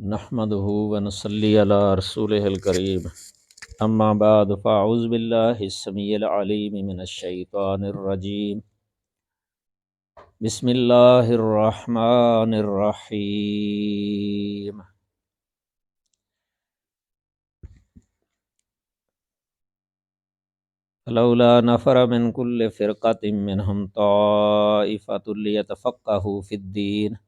نحمده ونصلي على رسوله الكريم اما بعد فاعوذ بالله السميع العليم من الشيطان الرجيم بسم الله الرحمن الرحيم لولا نفر من كل فرقة منهم طائفة ليتفقهوا في الدين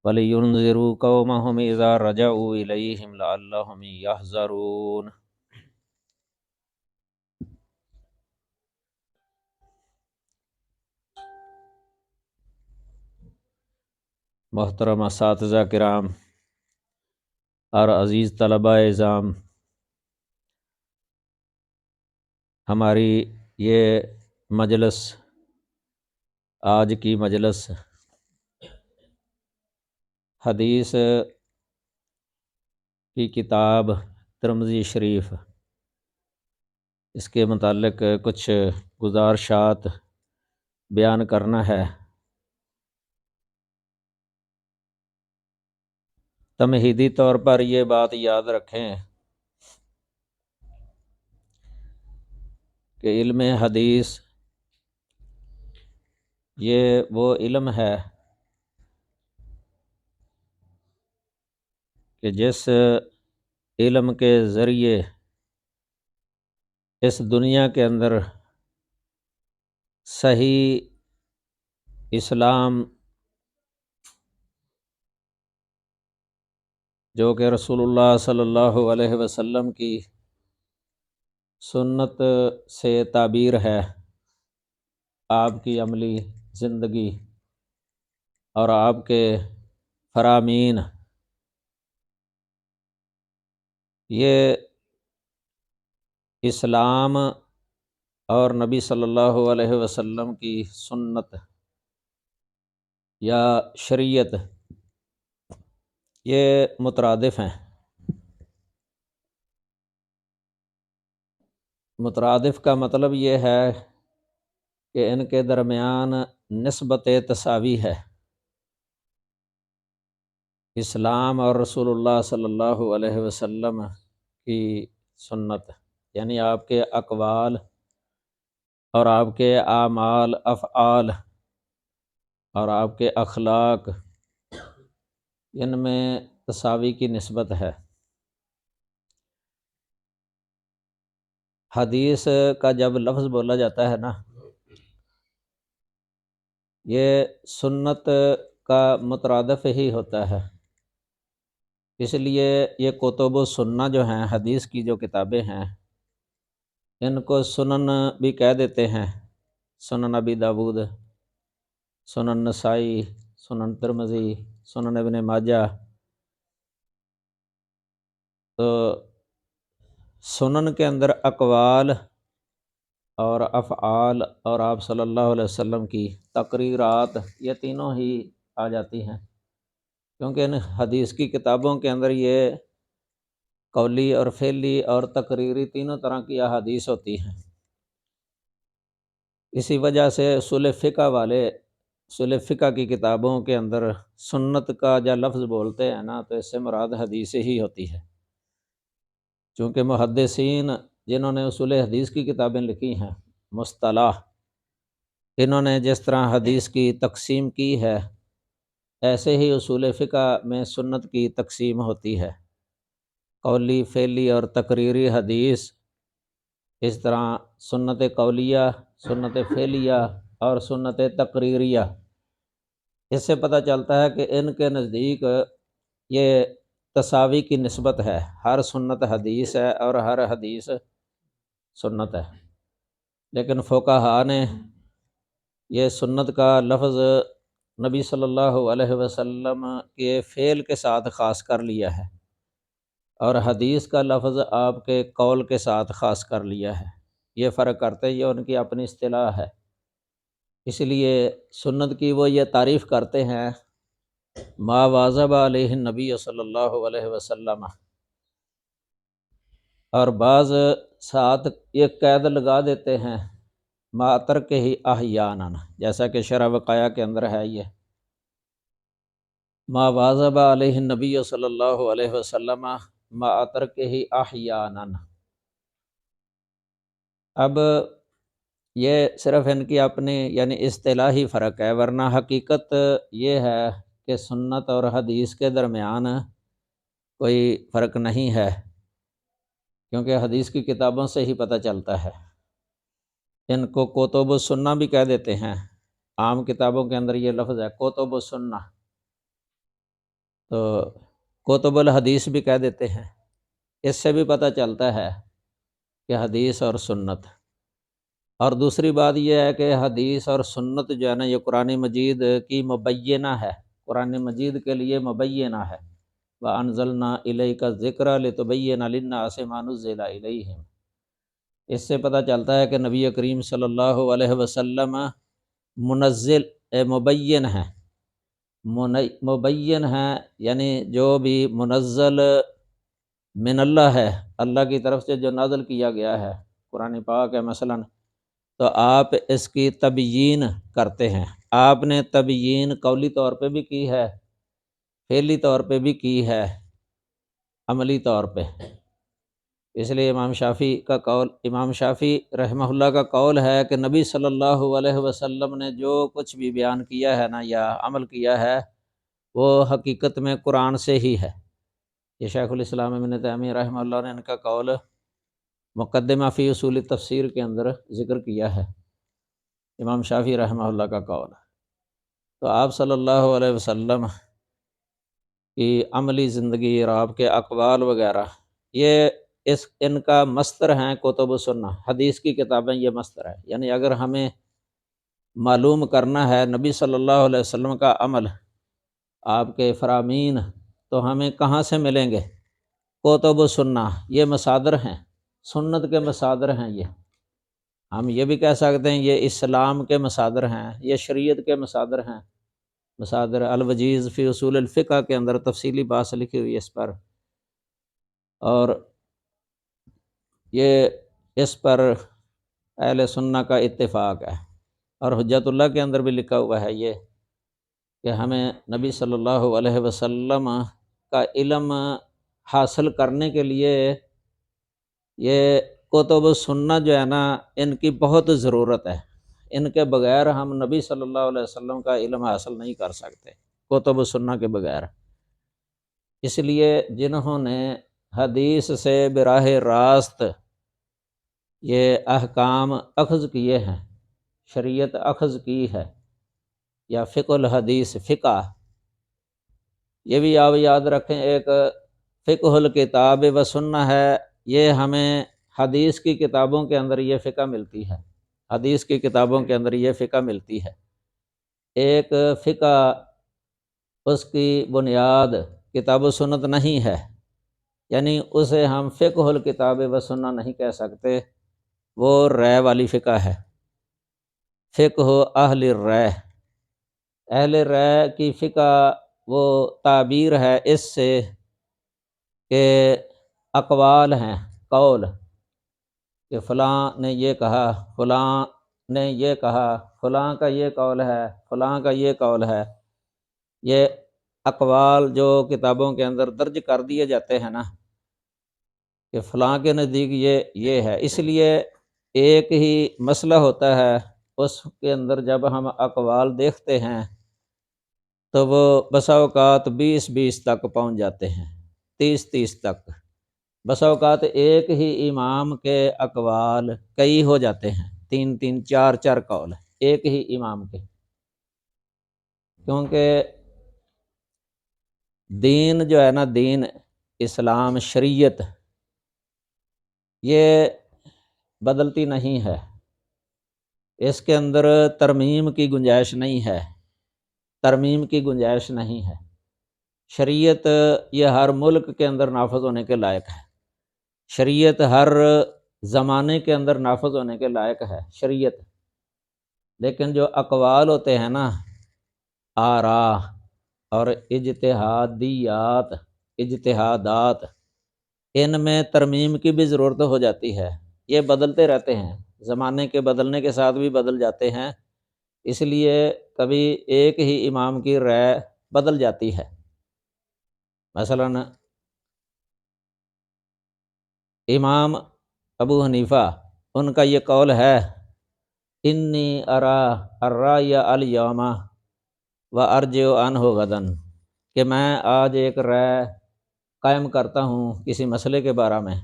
ولينذروا قومهم إذا رجعوا إليهم لعلهم يحذرون۔ محترم اساتذہ کرام اور عزیز طلبہ اعزام، ہماری یہ مجلس، آج کی مجلس حدیث کی کتاب ترمذی شریف، اس کے متعلق کچھ گزارشات بیان کرنا ہے۔ تمہیدی طور پر یہ بات یاد رکھیں کہ علم حدیث یہ وہ علم ہے کہ جس علم کے ذریعے اس دنیا کے اندر صحیح اسلام جو کہ رسول اللہ صلی اللہ علیہ وسلم کی سنت سے تعبیر ہے، آپ کی عملی زندگی اور آپ کے فرامین، یہ اسلام اور نبی صلی اللہ علیہ وسلم کی سنت یا شریعت یہ مترادف ہیں۔ مترادف کا مطلب یہ ہے کہ ان کے درمیان نسبت تساوی ہے۔ اسلام اور رسول اللہ صلی اللہ علیہ وسلم کی سنت یعنی آپ کے اقوال اور آپ کے اعمال، افعال اور آپ کے اخلاق، ان میں تساوی کی نسبت ہے۔ حدیث کا جب لفظ بولا جاتا ہے نا، یہ سنت کا مترادف ہی ہوتا ہے، اس لیے یہ کتب و سنہ جو ہیں، حدیث کی جو کتابیں ہیں، ان کو سنن بھی کہہ دیتے ہیں۔ سنن ابی داود، سنن نسائی، سنن ترمذی، سنن ابن ماجہ۔ تو سنن کے اندر اقوال اور افعال اور آپ صلی اللہ علیہ وسلم کی تقریرات یہ تینوں ہی آ جاتی ہیں، کیونکہ ان حدیث کی کتابوں کے اندر یہ قولی اور فعلی اور تقریری تینوں طرح کی احادیث ہوتی ہیں۔ اسی وجہ سے اصول فقہ کی کتابوں کے اندر سنت کا جو لفظ بولتے ہیں نا، تو اس سے مراد حدیث ہی ہوتی ہے، چونکہ محدثین جنہوں نے اصول حدیث کی کتابیں لکھی ہیں، مصطلح، انہوں نے جس طرح حدیث کی تقسیم کی ہے، ایسے ہی اصول فقہ میں سنت کی تقسیم ہوتی ہے، قولی، فعلی اور تقریری حدیث۔ اس طرح سنت قولیہ، سنت فعلیہ اور سنت تقریریہ۔ اس سے پتہ چلتا ہے کہ ان کے نزدیک یہ تساوی کی نسبت ہے، ہر سنت حدیث ہے اور ہر حدیث سنت ہے۔ لیکن فقہاء نے یہ سنت کا لفظ نبی صلی اللہ علیہ وسلم کے فعل کے ساتھ خاص کر لیا ہے، اور حدیث کا لفظ آپ کے قول کے ساتھ خاص کر لیا ہے۔ یہ فرق کرتے، یہ ان کی اپنی اصطلاح ہے۔ اس لیے سنت کی وہ یہ تعریف کرتے ہیں، ما واظب علیہ النبی صلی اللہ علیہ وسلم، اور بعض ساتھ یہ قید لگا دیتے ہیں، ما ترک ہی احیانا، جیسا کہ شرح وقایہ کے اندر ہے یہ ما واظب علیہ النبی صلی اللہ علیہ وسلم ما ترکہ احیانا۔ اب یہ صرف ان کی اپنی یعنی اصطلاحی فرق ہے، ورنہ حقیقت یہ ہے کہ سنت اور حدیث کے درمیان کوئی فرق نہیں ہے، کیونکہ حدیث کی کتابوں سے ہی پتہ چلتا ہے۔ ان کو کتب السنہ بھی کہہ دیتے ہیں، عام کتابوں کے اندر یہ لفظ ہے کتب السنہ، تو کتب الحدیث بھی کہہ دیتے ہیں۔ اس سے بھی پتہ چلتا ہے کہ حدیث اور سنت۔ اور دوسری بات یہ ہے کہ حدیث اور سنت جو ہے نا، یہ قرآن مجید کی مبینہ ہے، قرآن مجید کے لیے مبینہ ہے۔ وَأَنزَلْنَا إِلَيْكَ الذِّكْرَ لِتُبَيِّنَ لِلنَّاسِ مَا نُزِّلَ إِلَيْهِمْ۔ اس سے پتہ چلتا ہے کہ نبی کریم صلی اللہ علیہ وسلم منزل مبین ہیں، مبین ہیں، یعنی جو بھی منزل من اللہ ہے، اللہ کی طرف سے جو نازل کیا گیا ہے، قرآن پاک ہے مثلاً، تو آپ اس کی تبیین کرتے ہیں۔ آپ نے تبیین قولی طور پہ بھی کی ہے، فعلی طور پہ بھی کی ہے، عملی طور پہ۔ اس لیے امام شافعی رحمہ اللہ کا قول ہے کہ نبی صلی اللہ علیہ وسلم نے جو کچھ بھی بیان کیا ہے نا یا عمل کیا ہے، وہ حقیقت میں قرآن سے ہی ہے۔ یہ شیخ الاسلام ابن تیمیہ رحمہ اللہ نے ان کا قول مقدمہ فی اصول تفسیر کے اندر ذکر کیا ہے، امام شافعی رحمہ اللہ کا قول۔ تو آپ صلی اللہ علیہ وسلم کی عملی زندگی اور آپ کے اقوال وغیرہ، یہ ان کا مصدر ہیں کتب و سنہ، حدیث کی کتابیں یہ مصدر ہے۔ یعنی اگر ہمیں معلوم کرنا ہے نبی صلی اللہ علیہ وسلم کا عمل، آپ کے فرامین، تو ہمیں کہاں سے ملیں گے؟ کتب و سنہ، یہ مصادر ہیں، سنت کے مصادر ہیں۔ یہ ہم یہ بھی کہہ سکتے ہیں یہ اسلام کے مصادر ہیں، یہ شریعت کے مصادر ہیں۔ مصادر الوجیز فی اصول الفقہ کے اندر تفصیلی بات لکھی ہوئی ہے اس پر، اور یہ اس پر اہل سنہ کا اتفاق ہے۔ اور حجت اللہ کے اندر بھی لکھا ہوا ہے یہ کہ ہمیں نبی صلی اللہ علیہ وسلم کا علم حاصل کرنے کے لیے یہ کتب و سنہ جو ہے نا، ان کی بہت ضرورت ہے۔ ان کے بغیر ہم نبی صلی اللہ علیہ وسلم کا علم حاصل نہیں کر سکتے، کتب و سنہ کے بغیر۔ اس لیے جنہوں نے حدیث سے براہ راست یہ احکام اخذ کیے ہیں، شریعت اخذ کی ہے، یا فقہ الحدیث، فقہ، یہ بھی آپ یاد رکھیں، ایک فقہ الکتاب و سنہ ہے، یہ ہمیں حدیث کی کتابوں کے اندر یہ فقہ ملتی ہے، حدیث کی کتابوں کے اندر یہ فقہ ملتی ہے۔ ایک فقہ اس کی بنیاد کتاب و سنت نہیں ہے، یعنی اسے ہم فقہ الکتاب و سنہ نہیں کہہ سکتے، وہ رائے والی فقہ ہے۔ فقہ اہل الرائے، اہل رائے کی فقہ وہ تعبیر ہے اس سے کہ اقوال ہیں، قول، کہ فلاں نے یہ کہا، فلاں نے یہ کہا، فلاں کا یہ قول ہے، فلاں کا یہ قول ہے۔ یہ اقوال جو کتابوں کے اندر درج کر دیے جاتے ہیں نا، کہ فلاں کے نزدیک یہ ہے، اس لیے ایک ہی مسئلہ ہوتا ہے، اس کے اندر جب ہم اقوال دیکھتے ہیں تو وہ بسا اوقات 20 تک پہنچ جاتے ہیں، 30 تک۔ بسا اوقات ایک ہی امام کے اقوال کئی ہو جاتے ہیں، 3 4 قول ایک ہی امام کے، کیونکہ دین جو ہے نا، دین اسلام شریعت یہ بدلتی نہیں ہے، اس کے اندر ترمیم کی گنجائش نہیں ہے، ترمیم کی گنجائش نہیں ہے۔ شریعت یہ ہر ملک کے اندر نافذ ہونے کے لائق ہے، شریعت ہر زمانے کے اندر نافذ ہونے کے لائق ہے شریعت۔ لیکن جو اقوال ہوتے ہیں نا، آرا اور اجتہادات، ان میں ترمیم کی بھی ضرورت ہو جاتی ہے، یہ بدلتے رہتے ہیں، زمانے کے بدلنے کے ساتھ بھی بدل جاتے ہیں، اس لیے کبھی ایک ہی امام کی رائے بدل جاتی ہے۔ مثلاً امام ابو حنیفہ ان کا یہ قول ہے، انی ارا الرای الیوم و ارجع عنہ غدن، کہ میں آج ایک رائے قائم کرتا ہوں کسی مسئلے کے بارے میں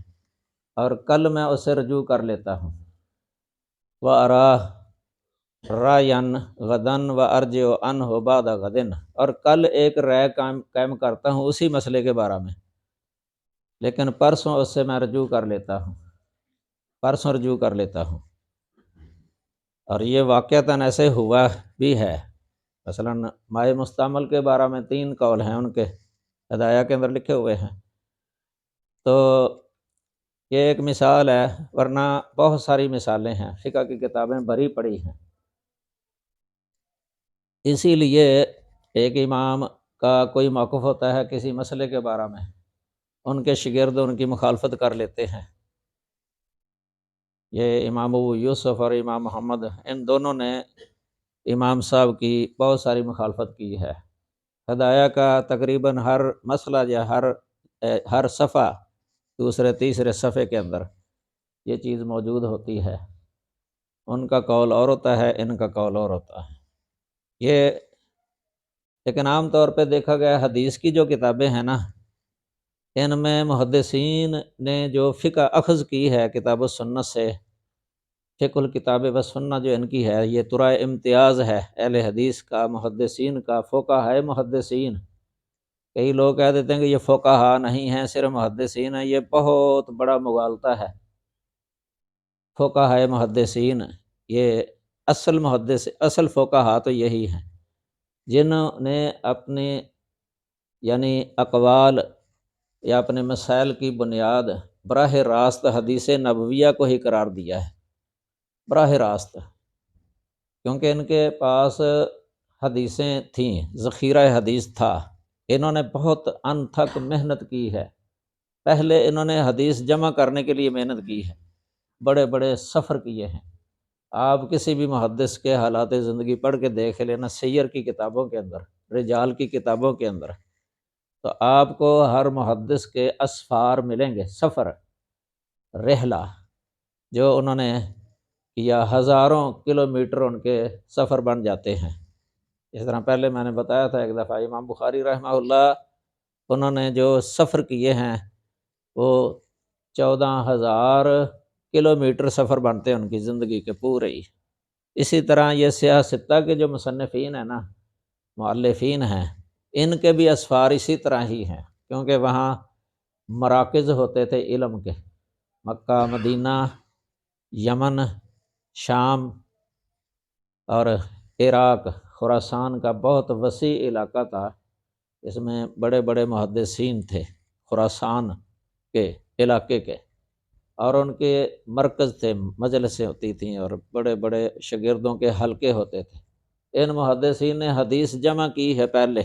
اور کل میں اسے رجوع کر لیتا ہوں، و ارا رائن غدن و ارجع عنہ بعد غدن، اور کل ایک رائے قائم کرتا ہوں اسی مسئلے کے بارے میں، لیکن پرسوں اس سے میں رجوع کر لیتا ہوں، پرسوں رجوع کر لیتا ہوں۔ اور یہ واقعتاً ایسے ہوا بھی ہے۔ مثلاً مائع مستعمل کے بارے میں 3 قول ہیں ان کے، ہدایہ کے اندر لکھے ہوئے ہیں، تو یہ ایک مثال ہے، ورنہ بہت ساری مثالیں ہیں، فقہ کی کتابیں بھری پڑی ہیں۔ اسی لیے ایک امام کا کوئی موقف ہوتا ہے کسی مسئلے کے بارے میں، ان کے شاگرد ان کی مخالفت کر لیتے ہیں۔ یہ امام ابو یوسف اور امام محمد، ان دونوں نے امام صاحب کی بہت ساری مخالفت کی ہے۔ ہدایہ کا تقریباً ہر مسئلہ یا ہر صفحہ، دوسرے تیسرے صفحے کے اندر یہ چیز موجود ہوتی ہے، ان کا قول اور ہوتا ہے، ان کا قول اور ہوتا ہے۔ یہ لیکن عام طور پہ دیکھا گیا حدیث کی جو کتابیں ہیں نا، ان میں محدثین نے جو فقہ اخذ کی ہے کتاب و سنت سے، فقہ الکتاب و سنت جو ان کی ہے، یہ ترائے امتیاز ہے اہل حدیث کا، محدثین کا، فقہاء محدثین۔ کئی لوگ کہہ دیتے ہیں کہ یہ فقہاء نہیں ہیں، صرف محدثین ہیں، یہ بہت بڑا مغالطہ ہے۔ فقہاء محدثین، یہ اصل فقہاء تو یہی ہیں جنہوں نے اپنے یعنی اقوال یا اپنے مسائل کی بنیاد براہ راست حدیث نبویہ کو ہی قرار دیا ہے، براہ راست، کیونکہ ان کے پاس حدیثیں تھیں، ذخیرہ حدیث تھا، انہوں نے بہت انتھک محنت کی ہے۔ پہلے انہوں نے حدیث جمع کرنے کے لیے محنت کی ہے، بڑے بڑے سفر کیے ہیں۔ آپ کسی بھی محدث کے حالات زندگی پڑھ کے دیکھ لینا، سیر کی کتابوں کے اندر، رجال کی کتابوں کے اندر، تو آپ کو ہر محدث کے اسفار ملیں گے، سفر، رحلہ جو انہوں نے کیا، ہزاروں کلومیٹر ان کے سفر بن جاتے ہیں۔ اس طرح پہلے میں نے بتایا تھا ایک دفعہ امام بخاری رحمہ اللہ، انہوں نے جو سفر کیے ہیں وہ 14,000 کلومیٹر سفر بنتے ہیں ان کی زندگی کے پورے ہی۔ اسی طرح یہ سیاہ ستہ کے جو مصنفین ہیں نا، مؤلفین ہیں، ان کے بھی اسفار اسی طرح ہی ہیں، کیونکہ وہاں مراکز ہوتے تھے علم کے، مکہ، مدینہ، یمن، شام اور عراق، خراسان کا بہت وسیع علاقہ تھا، اس میں بڑے بڑے محدثین تھے خراسان کے علاقے کے، اور ان کے مرکز تھے، مجلسیں ہوتی تھیں اور بڑے بڑے شاگردوں کے حلقے ہوتے تھے۔ ان محدثین نے حدیث جمع کی ہے، پہلے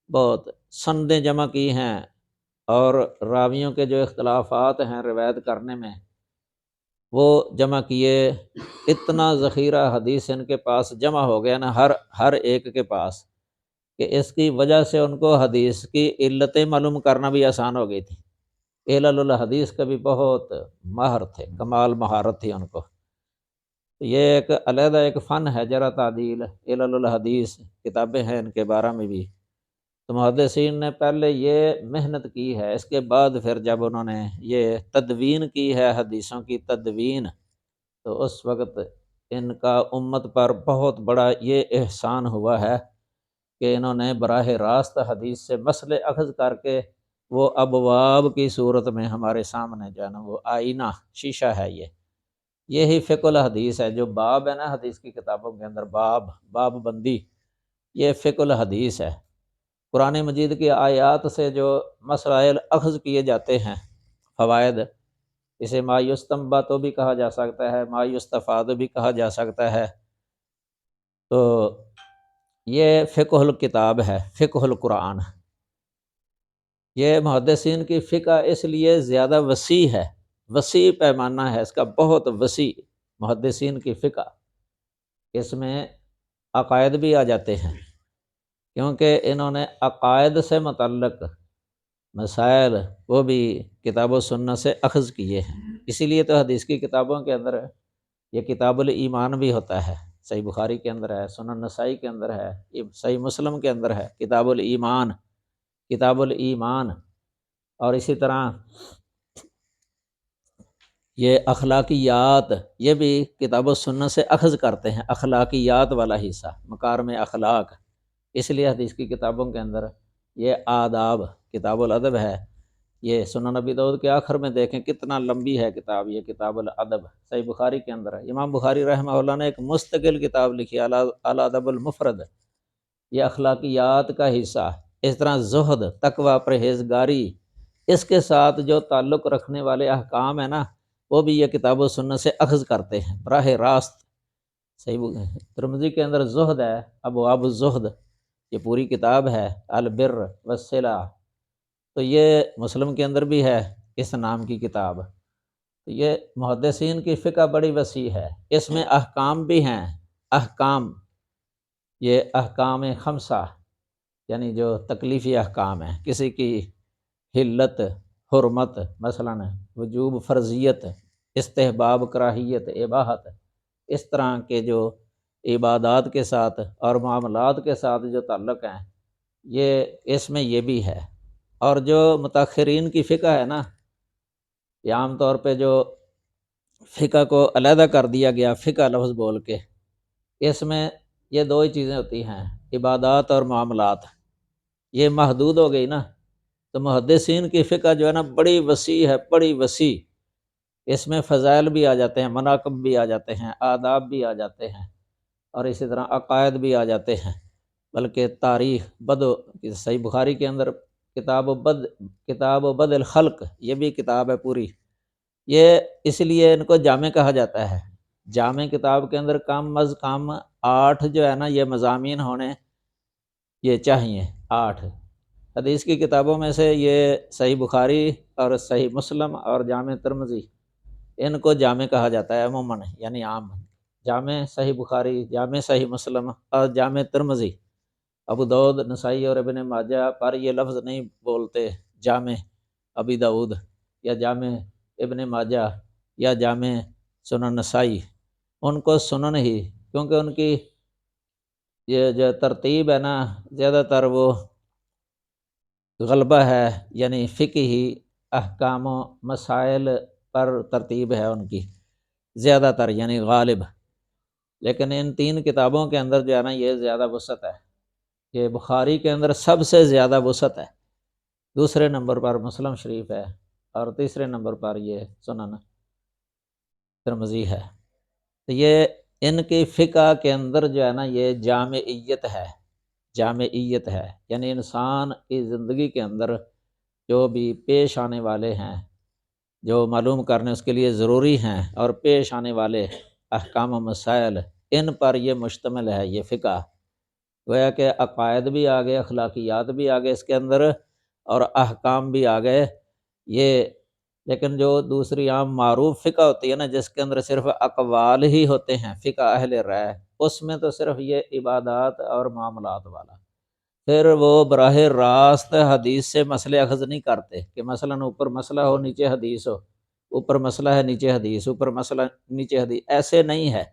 بہت سندیں جمع کی ہیں، اور راویوں کے جو اختلافات ہیں روایت کرنے میں وہ جمع کیے۔ اتنا ذخیرہ حدیث ان کے پاس جمع ہو گیا نا، ہر ایک کے پاس، کہ اس کی وجہ سے ان کو حدیث کی علتیں معلوم کرنا بھی آسان ہو گئی تھی۔ علل الحدیث کا بھی بہت ماہر تھے، کمال مہارت تھی ان کو۔ یہ ایک علیحدہ ایک فن ہے، جرح تعدیل، علل الحدیث کتابیں ہیں ان کے بارے میں بھی۔ تو محدثین نے پہلے یہ محنت کی ہے، اس کے بعد پھر جب انہوں نے یہ تدوین کی ہے، حدیثوں کی تدوین، تو اس وقت ان کا امت پر بہت بڑا یہ احسان ہوا ہے کہ انہوں نے براہ راست حدیث سے مسئلے اخذ کر کے وہ ابواب کی صورت میں ہمارے سامنے جو ہے نا، وہ آئینہ، شیشہ ہے، یہی فقہ الحدیث ہے۔ جو باب ہے نا حدیث کی کتابوں کے اندر، باب بندی، یہ فقہ الحدیث ہے۔ قرآن مجید کی آیات سے جو مسائل اخذ کیے جاتے ہیں، فوائد، اسے ما یستنبط بھی کہا جا سکتا ہے، ما یستفاد بھی کہا جا سکتا ہے، تو یہ فقہ الکتاب ہے، فقہ القرآن۔ یہ محدثین کی فقہ اس لیے زیادہ وسیع ہے، وسیع پیمانہ ہے اس کا، بہت وسیع محدثین کی فقہ۔ اس میں عقائد بھی آ جاتے ہیں، کیونکہ انہوں نے عقائد سے متعلق مسائل وہ بھی کتاب و سنت سے اخذ کیے ہیں۔ اسی لیے تو حدیث کی کتابوں کے اندر یہ کتاب الایمان بھی ہوتا ہے، صحیح بخاری کے اندر ہے، سنن نسائی کے اندر ہے، صحیح مسلم کے اندر ہے کتاب الایمان، کتاب الایمان۔ اور اسی طرح یہ اخلاقیات، یہ بھی کتاب و سنت سے اخذ کرتے ہیں، اخلاقیات والا حصہ، مکارم اخلاق۔ اس لیے حدیث کی کتابوں کے اندر یہ آداب، کتاب الادب ہے، یہ سنن نبی داؤد کے آخر میں دیکھیں کتنا لمبی ہے کتاب، یہ کتاب الادب صحیح بخاری کے اندر ہے۔ امام بخاری رحمہ اللہ نے ایک مستقل کتاب لکھی الادب المفرد، یہ اخلاقیات کا حصہ۔ اس طرح زہد، تقوی، پرہیزگاری، اس کے ساتھ جو تعلق رکھنے والے احکام ہیں نا، وہ بھی یہ کتاب و سنت سے اخذ کرتے ہیں براہ راست۔ صحیح ترمذی کے اندر زہد ہے، ابواب الزہد، یہ پوری کتاب ہے، البر والصلہ۔ تو یہ مسلم کے اندر بھی ہے اس نام کی کتاب۔ یہ محدثین کی فقہ بڑی وسیع ہے، اس میں احکام بھی ہیں، احکام، یہ احکام خمسہ، یعنی جو تکلیفی احکام ہیں، کسی کی حلت، حرمت، مثلا وجوب، فرضیت، استحباب، کراہیت، اباحت، اس طرح کے جو عبادات کے ساتھ اور معاملات کے ساتھ جو تعلق ہیں، یہ اس میں یہ بھی ہے۔ اور جو متاخرین کی فقہ ہے نا، یہ عام طور پہ جو فقہ کو علیحدہ کر دیا گیا، فقہ لفظ بول کے، اس میں یہ دو ہی چیزیں ہوتی ہیں، عبادات اور معاملات۔ یہ محدود ہو گئی نا، تو محدثین کی فقہ جو ہے نا بڑی وسیع ہے، بڑی وسیع۔ اس میں فضائل بھی آ جاتے ہیں، مناقب بھی آ جاتے ہیں، آداب بھی آ جاتے ہیں، اور اسی طرح عقائد بھی آ جاتے ہیں، بلکہ تاریخ صحیح بخاری کے اندر کتاب و بد الخلق، یہ بھی کتاب ہے پوری۔ یہ اس لیے ان کو جامع کہا جاتا ہے۔ جامع کتاب کے اندر کم از کم 8 جو ہے نا یہ مضامین ہونے یہ چاہیے، 8۔ حدیث کی کتابوں میں سے یہ صحیح بخاری اور صحیح مسلم اور جامع ترمذی، ان کو جامع کہا جاتا ہے عموماً، یعنی عام۔ جامع صحیح بخاری، جامع صحیح مسلم اور جامع ترمذی۔ ابو داؤد، نسائی اور ابن ماجہ پر یہ لفظ نہیں بولتے جامع ابی داؤد یا جامع ابن ماجہ یا جامع سنن نسائی، ان کو سنن ہی، کیونکہ ان کی یہ جو ترتیب ہے نا زیادہ تر وہ غلبہ ہے، یعنی فقہی احکام و مسائل پر ترتیب ہے ان کی زیادہ تر، یعنی غالب۔ لیکن ان 3 کتابوں کے اندر جو ہے نا یہ زیادہ وسعت ہے۔ یہ بخاری کے اندر سب سے زیادہ وسعت ہے، دوسرے نمبر پر مسلم شریف ہے، اور تیسرے نمبر پر یہ سنن ترمذی ہے۔ تو یہ ان کی فقہ کے اندر جو ہے نا یہ جامعیت ہے، جامعیت ہے، یعنی انسان کی زندگی کے اندر جو بھی پیش آنے والے ہیں، جو معلوم کرنے اس کے لیے ضروری ہیں، اور پیش آنے والے احکام و مسائل، ان پر یہ مشتمل ہے یہ فقہ۔ گویا کہ عقائد بھی آ گئے، اخلاقیات بھی آ گئے اس کے اندر، اور احکام بھی آ گئے یہ۔ لیکن جو دوسری عام معروف فقہ ہوتی ہے نا، جس کے اندر صرف اقوال ہی ہوتے ہیں، فقہ اہل رائے، اس میں تو صرف یہ عبادات اور معاملات والا، پھر وہ براہ راست حدیث سے مسئلے اخذ نہیں کرتے کہ مثلا اوپر مسئلہ ہو نیچے حدیث ہو، اوپر مسئلہ ہے نیچے حدیث، اوپر مسئلہ نیچے حدیث، ایسے نہیں ہے۔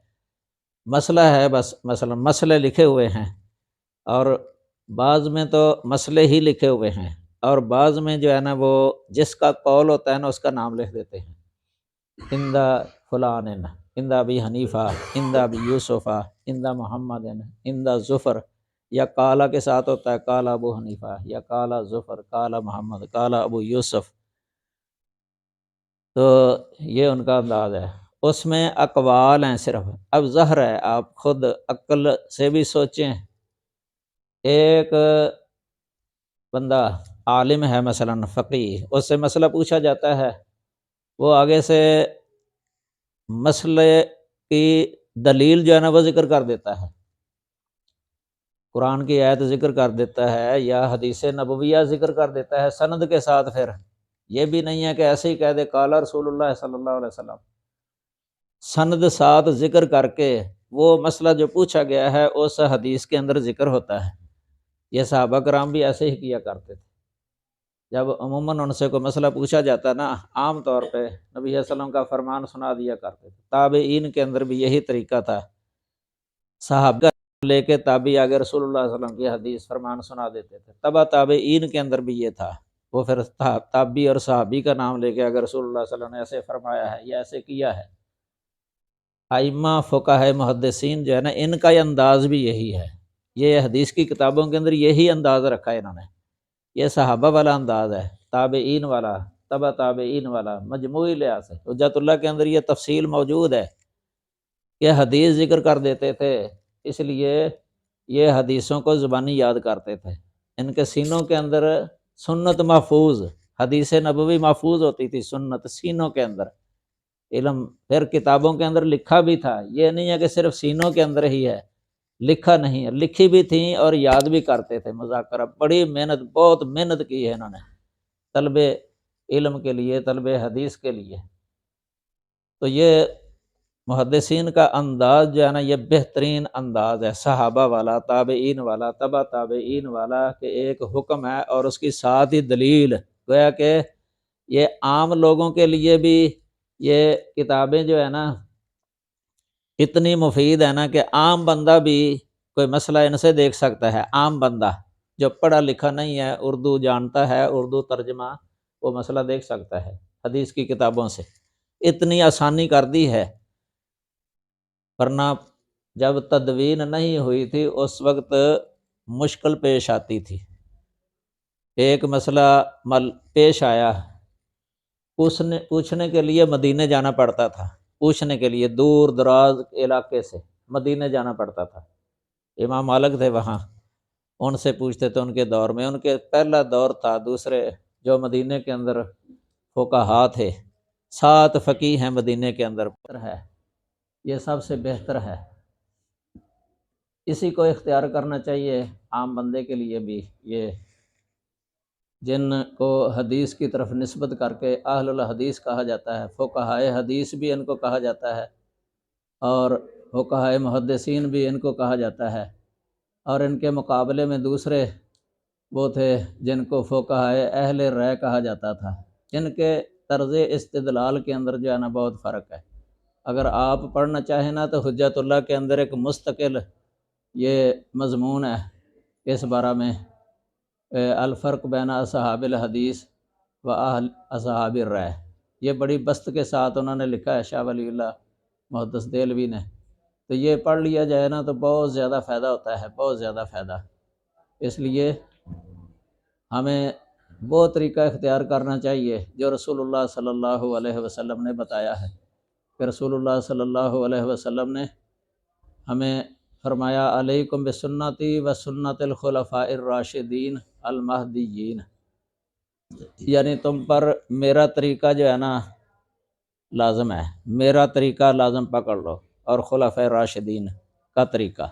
مسئلہ ہے بس، مثلا مسئلے لکھے ہوئے ہیں، اور بعض میں تو مسئلے ہی لکھے ہوئے ہیں، اور بعض میں جو ہے نا وہ جس کا قول ہوتا ہے نا اس کا نام لکھ دیتے ہیں، اندہ فلان، اندہ ابی حنیفہ، اندہ ابی یوسفہ، اندہ محمد، اندہ ظفر، یا کالا کے ساتھ ہوتا ہے کالا ابو حنیفہ، یا کالا ظفر، کالا محمد، کالا ابو یوسف۔ تو یہ ان کا انداز ہے، اس میں اقوال ہیں صرف۔ اب ظاہر ہے آپ خود عقل سے بھی سوچیں، ایک بندہ عالم ہے مثلا فقیہ، اس سے مسئلہ پوچھا جاتا ہے، وہ آگے سے مسئلے کی دلیل جو ہے نا وہ ذکر کر دیتا ہے، قرآن کی آیت ذکر کر دیتا ہے یا حدیث نبویہ ذکر کر دیتا ہے سند کے ساتھ۔ پھر یہ بھی نہیں ہے کہ ایسے ہی کہہ دے قال رسول اللہ صلی اللہ علیہ وسلم، سند ساتھ ذکر کر کے وہ مسئلہ جو پوچھا گیا ہے اس حدیث کے اندر ذکر ہوتا ہے۔ یہ صحابہ کرام بھی ایسے ہی کیا کرتے تھے۔ جب عموماً ان سے کوئی مسئلہ پوچھا جاتا نا، عام طور پہ نبی صلی اللہ علیہ وسلم کا فرمان سنا دیا کرتے تھے۔ تابعین کے اندر بھی یہی طریقہ تھا، صحابہ لے کے تابعی آگے رسول اللہ صلی اللہ علیہ وسلم کی حدیث فرمان سنا دیتے تھے۔ تبع تابعین کے اندر بھی یہ تھا، وہ پھر تابعی اور صحابی کا نام لے کے اگر رسول اللہ صلی اللہ علیہ وسلم نے ایسے فرمایا ہے یا ایسے کیا ہے۔ ائمہ فقہاء محدثین جو ہے نا، ان کا یہ انداز بھی یہی ہے، یہ حدیث کی کتابوں کے اندر یہی انداز رکھا ہے انہوں نے، یہ صحابہ والا انداز ہے، تابعین والا، تبع تابعین والا، مجموعی لحاظ سے حجت اللہ کے اندر یہ تفصیل موجود ہے کہ حدیث ذکر کر دیتے تھے، اس لیے یہ حدیثوں کو زبانی یاد کرتے تھے، ان کے سینوں کے اندر سنت محفوظ، حدیث نبوی محفوظ ہوتی تھی سنت سینوں کے اندر، علم پھر کتابوں کے اندر لکھا بھی تھا، یہ نہیں ہے کہ صرف سینوں کے اندر ہی ہے، لکھا نہیں ہے، لکھی بھی تھیں اور یاد بھی کرتے تھے، مذاکرہ، بڑی محنت، بہت محنت کی ہے انہوں نے طلب علم کے لیے، طلب حدیث کے لیے۔ تو یہ محدثین کا انداز جو ہے نا، یہ بہترین انداز ہے، صحابہ والا، تابعین والا، تبع تابعین والا، کہ ایک حکم ہے اور اس کی ساتھ ہی دلیل، گویا کہ یہ عام لوگوں کے لیے بھی یہ کتابیں جو ہے نا اتنی مفید ہے نا کہ عام بندہ بھی کوئی مسئلہ ان سے دیکھ سکتا ہے، عام بندہ جو پڑھا لکھا نہیں ہے، اردو جانتا ہے، اردو ترجمہ، وہ مسئلہ دیکھ سکتا ہے حدیث کی کتابوں سے، اتنی آسانی کر دی ہے، ورنہ جب تدوین نہیں ہوئی تھی اس وقت مشکل پیش آتی تھی۔ ایک مسئلہ پیش آیا، پوچھنے کے لیے مدینے جانا پڑتا تھا، پوچھنے کے لیے دور دراز علاقے سے مدینے جانا پڑتا تھا، امام مالک تھے وہاں، ان سے پوچھتے تھے، ان کے دور میں، ان کے پہلا دور تھا، دوسرے جو مدینے کے اندر فقہا تھے، 7 فقیہ ہیں مدینے کے اندر، ہے یہ سب سے بہتر ہے، اسی کو اختیار کرنا چاہیے عام بندے کے لیے بھی، یہ جن کو حدیث کی طرف نسبت کر کے اہل الحدیث کہا جاتا ہے، فقہاء حدیث بھی ان کو کہا جاتا ہے اور فقہاء محدثین بھی ان کو کہا جاتا ہے، اور ان کے مقابلے میں دوسرے وہ تھے جن کو فقہاء اہل رائے کہا جاتا تھا، ان کے طرز استدلال کے اندر جو ہے نا بہت فرق ہے۔ اگر آپ پڑھنا چاہیں نا تو حجت اللہ کے اندر ایک مستقل یہ مضمون ہے اس بارہ میں، الفرق بین اصحاب الحدیث و اہل اصحاب الرائے، یہ بڑی بست کے ساتھ انہوں نے لکھا ہے شاہ ولی اللہ محدث دہلوی نے، تو یہ پڑھ لیا جائے نا تو بہت زیادہ فائدہ ہوتا ہے، بہت زیادہ فائدہ، اس لیے ہمیں وہ طریقہ اختیار کرنا چاہیے جو رسول اللہ صلی اللہ علیہ وسلم نے بتایا ہے، کہ رسول اللہ صلی اللہ علیہ وسلم نے ہمیں فرمایا، علیکم بسنتی و سنت الخلفاء الراشدین المہدیین، یعنی تم پر میرا طریقہ جو ہے نا لازم ہے، میرا طریقہ لازم پکڑ لو، اور خلفاء راشدین کا طریقہ،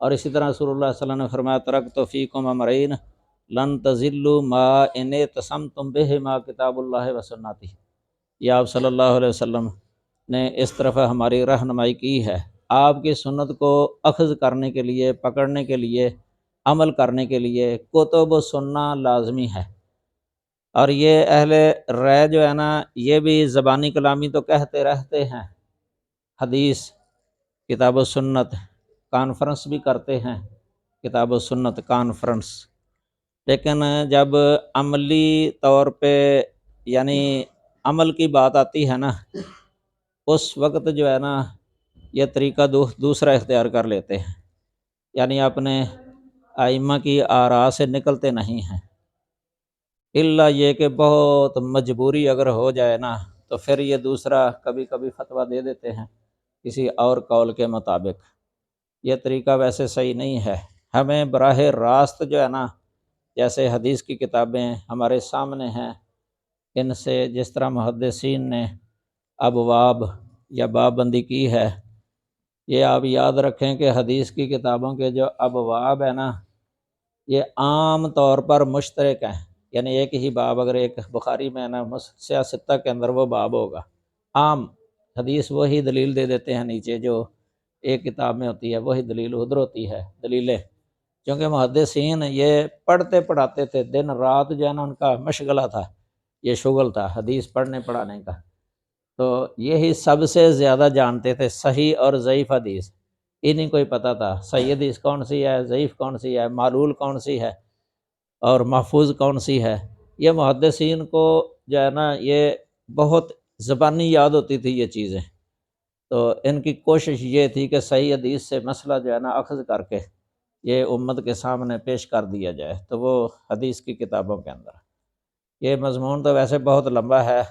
اور اسی طرح رسول اللہ صلی اللہ علیہ وسلم نے فرمایا، ترکت فیکم امرین لن تضلوا ما ان اعتصمتم بہما کتاب اللہ و سنتی، یہ آپ صلی اللہ علیہ وسلم نے اس طرف ہماری رہنمائی کی ہے، آپ کی سنت کو اخذ کرنے کے لیے، پکڑنے کے لیے، عمل کرنے کے لیے کتب و سننا لازمی ہے۔ اور یہ اہل رائے جو ہے نا، یہ بھی زبانی کلامی تو کہتے رہتے ہیں، حدیث، کتاب و سنت، کانفرنس بھی کرتے ہیں، کتاب و سنت کانفرنس، لیکن جب عملی طور پہ یعنی عمل کی بات آتی ہے نا، اس وقت جو ہے نا یہ طریقہ دوسرا اختیار کر لیتے ہیں، یعنی اپنے ائمہ کی آراء سے نکلتے نہیں ہیں، الا یہ کہ بہت مجبوری اگر ہو جائے نا تو پھر یہ دوسرا کبھی کبھی فتویٰ دے دیتے ہیں کسی اور قول کے مطابق، یہ طریقہ ویسے صحیح نہیں ہے، ہمیں براہ راست جو ہے نا، جیسے حدیث کی کتابیں ہمارے سامنے ہیں، ان سے جس طرح محدثین نے ابواب یا باب بندی کی ہے، یہ آپ یاد رکھیں کہ حدیث کی کتابوں کے جو ابواب ہیں نا، یہ عام طور پر مشترک ہیں، یعنی ایک ہی باب اگر ایک بخاری میں ہے نا، سیاستہ کے اندر وہ باب ہوگا، عام حدیث وہی دلیل دے دیتے ہیں نیچے جو ایک کتاب میں ہوتی ہے، وہی دلیل ادھر ہوتی ہے، دلیلیں کیونکہ محدثین یہ پڑھتے پڑھاتے تھے، دن رات جو ہے نا ان کا مشغلہ تھا، یہ شغل تھا حدیث پڑھنے پڑھانے کا، تو یہی سب سے زیادہ جانتے تھے صحیح اور ضعیف حدیث، انہیں کوئی پتہ تھا صحیح حدیث کون سی ہے، ضعیف کون سی ہے، معلول کون سی ہے اور محفوظ کون سی ہے۔ یہ محدثین کو جو ہے نا یہ بہت زبانی یاد ہوتی تھی یہ چیزیں، تو ان کی کوشش یہ تھی کہ صحیح حدیث سے مسئلہ جو ہے نا اخذ کر کے یہ امت کے سامنے پیش کر دیا جائے، تو وہ حدیث کی کتابوں کے اندر۔ یہ مضمون تو ویسے بہت لمبا ہے،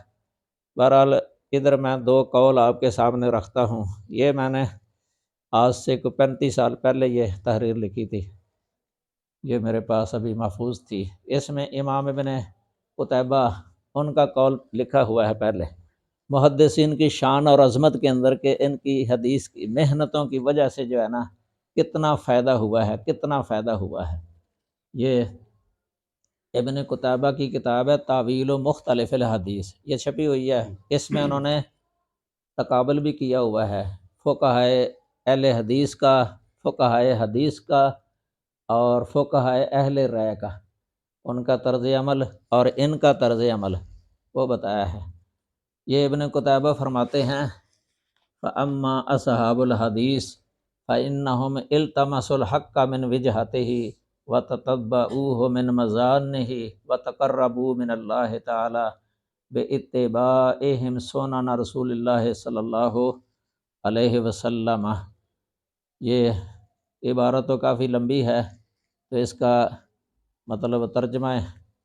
بہرحال ادھر میں 2 قول آپ کے سامنے رکھتا ہوں۔ یہ میں نے آج سے 35 سال پہلے یہ تحریر لکھی تھی، یہ میرے پاس ابھی محفوظ تھی۔ اس میں امام ابن قتیبہ ان کا قول لکھا ہوا ہے پہلے، محدثین کی شان اور عظمت کے اندر کہ ان کی حدیث کی محنتوں کی وجہ سے جو ہے نا کتنا فائدہ ہوا ہے، کتنا فائدہ ہوا ہے۔ یہ ابن قتیبہ کی کتاب ہے تاویل و مختلف الحدیث، یہ چھپی ہوئی ہے، اس میں انہوں نے تقابل بھی کیا ہوا ہے فقہائے اہل حدیث کا، فقہائے حدیث کا اور فقہائے اہل رائے کا، ان کا طرز عمل اور ان کا طرز عمل وہ بتایا ہے۔ یہ ابن قتیبہ فرماتے ہیں فَأَمَّا أَصْحَابُ الْحَدِيثِ فَإِنَّهُمْ الْتَمَسُوا الْحَقَّ مِنْ وِجْهَتِهِ وَتَتَبَّعُوهُ مِنْ مَزَانِّهِ وَتَقَرَّبُوا مِنَ اللَّهِ تَعَالَى بِاتِّبَاعِهِمْ سُنَنَ رسول اللہ صلی اللہ علیہ وسلم۔ یہ عبارت تو کافی لمبی ہے، تو اس کا مطلب ترجمہ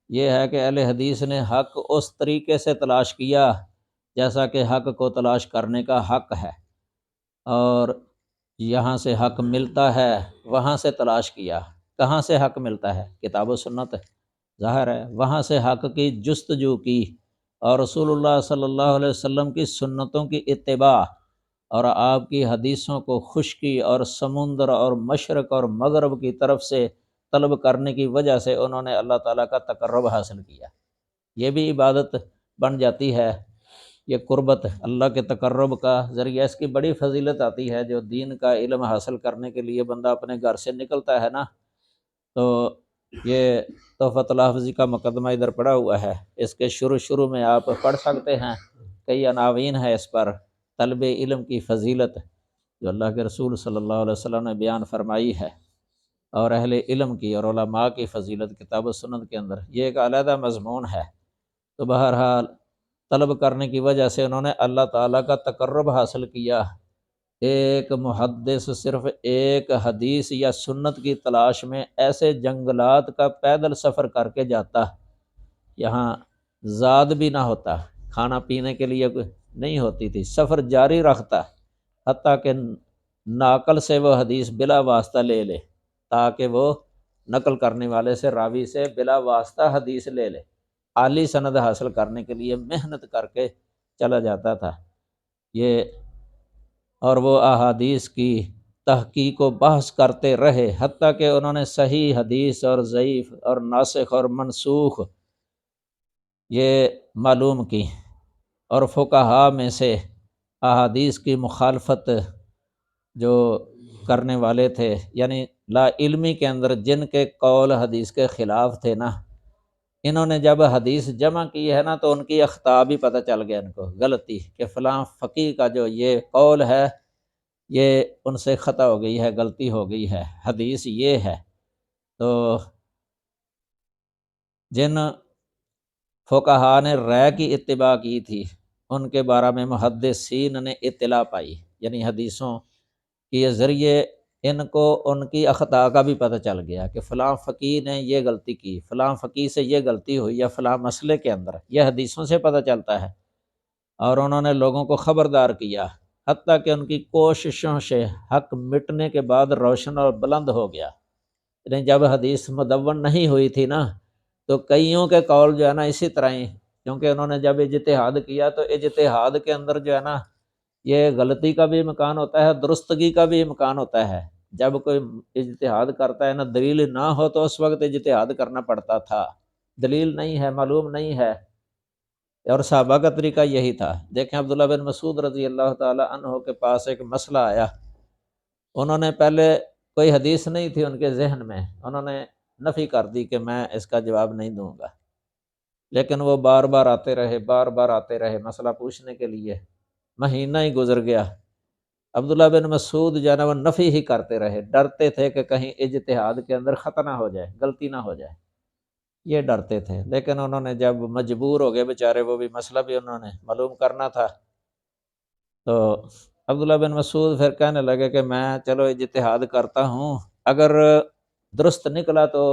یہ ہے کہ اہل حدیث نے حق اس طریقے سے تلاش کیا جیسا کہ حق کو تلاش کرنے کا حق ہے، اور یہاں سے حق ملتا ہے وہاں سے تلاش کیا۔ کہاں سے حق ملتا ہے؟ کتاب و سنت، ظاہر ہے، وہاں سے حق کی جستجو کی اور رسول اللہ صلی اللہ علیہ وسلم کی سنتوں کی اتباع اور آپ کی حدیثوں کو خشکی اور سمندر اور مشرق اور مغرب کی طرف سے طلب کرنے کی وجہ سے انہوں نے اللہ تعالیٰ کا تقرب حاصل کیا۔ یہ بھی عبادت بن جاتی ہے، یہ قربت اللہ کے تقرب کا ذریعہ، اس کی بڑی فضیلت آتی ہے۔ جو دین کا علم حاصل کرنے کے لیے بندہ اپنے گھر سے نکلتا ہے نا، تو یہ تحفۃ الحافظی کا مقدمہ ادھر پڑا ہوا ہے، اس کے شروع میں آپ پڑھ سکتے ہیں، کئی عناوین ہے اس پر، طلب علم کی فضیلت جو اللہ کے رسول صلی اللہ علیہ وسلم نے بیان فرمائی ہے، اور اہل علم کی اور علماء کی فضیلت کتاب و سنت کے اندر، یہ ایک علیحدہ مضمون ہے۔ تو بہرحال طلب کرنے کی وجہ سے انہوں نے اللہ تعالیٰ کا تقرب حاصل کیا۔ ایک محدث صرف ایک حدیث یا سنت کی تلاش میں ایسے جنگلات کا پیدل سفر کر کے جاتا، یہاں زاد بھی نہ ہوتا، کھانا پینے کے لیے نہیں ہوتی تھی، سفر جاری رکھتا حتیٰ کہ ناقل سے وہ حدیث بلا واسطہ لے لے، تاکہ وہ نقل کرنے والے سے، راوی سے بلا واسطہ حدیث لے لے، عالی سند حاصل کرنے کے لیے محنت کر کے چلا جاتا تھا یہ، اور وہ احادیث کی تحقیق و بحث کرتے رہے حتیٰ کہ انہوں نے صحیح حدیث اور ضعیف اور ناسخ اور منسوخ یہ معلوم کی، اور فقہاء میں سے احادیث کی مخالفت جو کرنے والے تھے، یعنی لا علمی کے اندر جن کے قول حدیث کے خلاف تھے نا، انہوں نے جب حدیث جمع کی ہے نا تو ان کی اخطاء بھی پتہ چل گیا، ان کو غلطی کہ فلاں فقیہ کا جو یہ قول ہے یہ ان سے خطا ہو گئی ہے، غلطی ہو گئی ہے، حدیث یہ ہے۔ تو جن فقہاء نے رائے کی اتباع کی تھی ان کے بارے میں محدثین نے اطلاع پائی، یعنی حدیثوں کے ذریعے ان کو ان کی اخطاء کا بھی پتہ چل گیا کہ فلاں فقیہ نے یہ غلطی کی، فلاں فقیہ سے یہ غلطی ہوئی یا فلاں مسئلے کے اندر، یہ حدیثوں سے پتہ چلتا ہے، اور انہوں نے لوگوں کو خبردار کیا حتیٰ کہ ان کی کوششوں سے حق مٹنے کے بعد روشن اور بلند ہو گیا۔ یعنی جب حدیث مدون نہیں ہوئی تھی نا تو کئیوں کے قول جو ہے نا اسی طرح ہی، کیونکہ انہوں نے جب اجتہاد کیا تو اجتہاد کے اندر جو ہے نا یہ غلطی کا بھی امکان ہوتا ہے، درستگی کا بھی امکان ہوتا ہے۔ جب کوئی اجتہاد کرتا ہے نا، دلیل نہ ہو تو اس وقت اجتہاد کرنا پڑتا تھا، دلیل نہیں ہے، معلوم نہیں ہے، اور صحابہ کا طریقہ یہی تھا۔ دیکھیں عبداللہ بن مسعود رضی اللہ تعالی عنہ کے پاس ایک مسئلہ آیا، انہوں نے پہلے کوئی حدیث نہیں تھی ان کے ذہن میں، انہوں نے نفی کر دی کہ میں اس کا جواب نہیں دوں گا، لیکن وہ بار بار آتے رہے، بار بار آتے رہے مسئلہ پوچھنے کے لیے، مہینہ ہی گزر گیا۔ عبداللہ بن مسعود جو ہے نا وہ نفی ہی کرتے رہے، ڈرتے تھے کہ کہیں اجتہاد کے اندر خطا نہ ہو جائے، غلطی نہ ہو جائے، یہ ڈرتے تھے۔ لیکن انہوں نے جب مجبور ہو گئے بیچارے، وہ بھی مسئلہ بھی انہوں نے معلوم کرنا تھا، تو عبداللہ بن مسعود پھر کہنے لگے کہ میں چلو اجتہاد کرتا ہوں، اگر درست نکلا تو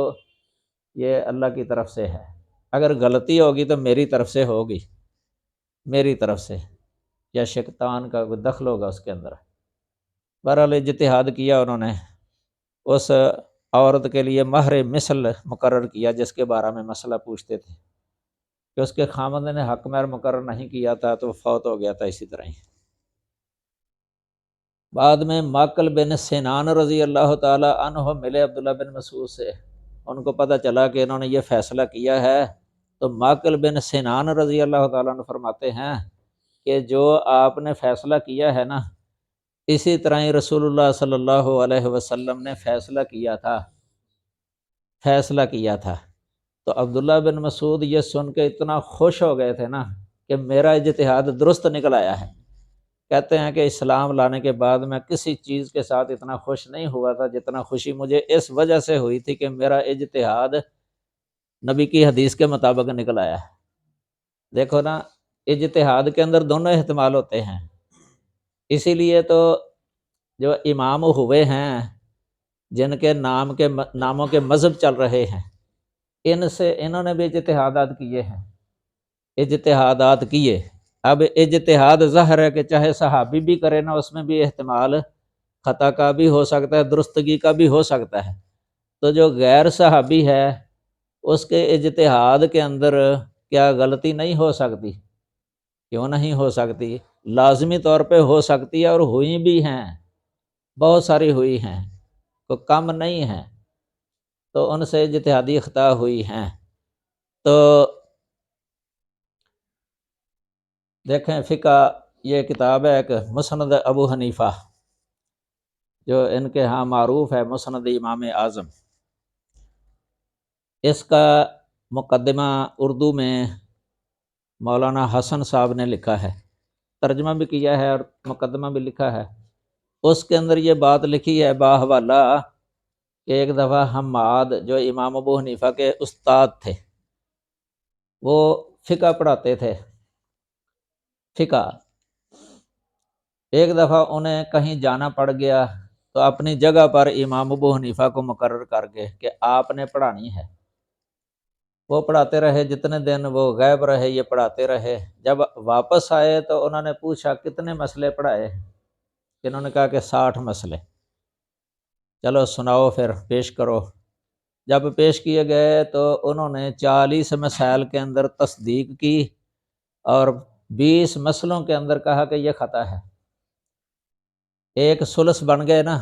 یہ اللہ کی طرف سے ہے، اگر غلطی ہوگی تو میری طرف سے ہوگی، میری طرف سے، یا شیطان کا کوئی دخل ہوگا اس کے اندر۔ بہرحال اجتہاد کیا انہوں نے، اس عورت کے لیے مہر مثل مقرر کیا جس کے بارے میں مسئلہ پوچھتے تھے، کہ اس کے خامند نے حق مہر مقرر نہیں کیا تھا تو فوت ہو گیا تھا اسی طرح ہی۔ بعد میں معقل بن سنان رضی اللہ تعالی عنہ ملے عبداللہ بن مسعود سے، ان کو پتہ چلا کہ انہوں نے یہ فیصلہ کیا ہے، تو معقل بن سنان رضی اللہ تعالیٰ عنہ فرماتے ہیں کہ جو آپ نے فیصلہ کیا ہے نا، اسی طرح ہی رسول اللہ صلی اللہ علیہ وسلم نے فیصلہ کیا تھا۔ تو عبداللہ بن مسعود یہ سن کے اتنا خوش ہو گئے تھے نا کہ میرا اجتہاد درست نکل آیا ہے۔ کہتے ہیں کہ اسلام لانے کے بعد میں کسی چیز کے ساتھ اتنا خوش نہیں ہوا تھا جتنا خوشی مجھے اس وجہ سے ہوئی تھی کہ میرا اجتہاد نبی کی حدیث کے مطابق نکل آیا ہے۔ دیکھو نا، اجتہاد کے اندر دونوں احتمال ہوتے ہیں، اسی لیے تو جو امام ہوئے ہیں جن کے ناموں کے مذہب چل رہے ہیں، انہوں نے بھی اجتہادات کیے۔ اب اجتہاد ظاہر ہے کہ چاہے صحابی بھی کرے نا، اس میں بھی احتمال خطا کا بھی ہو سکتا ہے، درستگی کا بھی ہو سکتا ہے۔ تو جو غیر صحابی ہے اس کے اجتہاد کے اندر کیا غلطی نہیں ہو سکتی؟ کیوں نہیں ہو سکتی؟ لازمی طور پہ ہو سکتی ہے، اور ہوئی بھی ہیں، بہت ساری ہوئی ہیں، تو کم نہیں ہیں، تو ان سے اجتہادی خطا ہوئی ہیں۔ تو دیکھیں، فقہ یہ کتاب ہے ایک مسند ابو حنیفہ، جو ان کے ہاں معروف ہے مسند امام اعظم۔ اس کا مقدمہ اردو میں مولانا حسن صاحب نے لکھا ہے، ترجمہ بھی کیا ہے اور مقدمہ بھی لکھا ہے۔ اس کے اندر یہ بات لکھی ہے باحوالہ کہ ایک دفعہ حماد جو امام ابو حنیفہ کے استاد تھے، وہ فقہ پڑھاتے تھے، فقہ۔ ایک دفعہ انہیں کہیں جانا پڑ گیا تو اپنی جگہ پر امام ابو حنیفہ کو مقرر کر کے کہ آپ نے پڑھانی ہے۔ وہ پڑھاتے رہے، جتنے دن وہ غائب رہے یہ پڑھاتے رہے۔ جب واپس آئے تو انہوں نے پوچھا کتنے مسئلے پڑھائے؟ انہوں نے کہا کہ 60 مسئلے۔ چلو سناؤ، پھر پیش کرو۔ جب پیش کیے گئے تو انہوں نے 40 مسائل کے اندر تصدیق کی اور 20 مسئلوں کے اندر کہا کہ یہ خطا ہے۔ ایک ثلث بن گئے نا،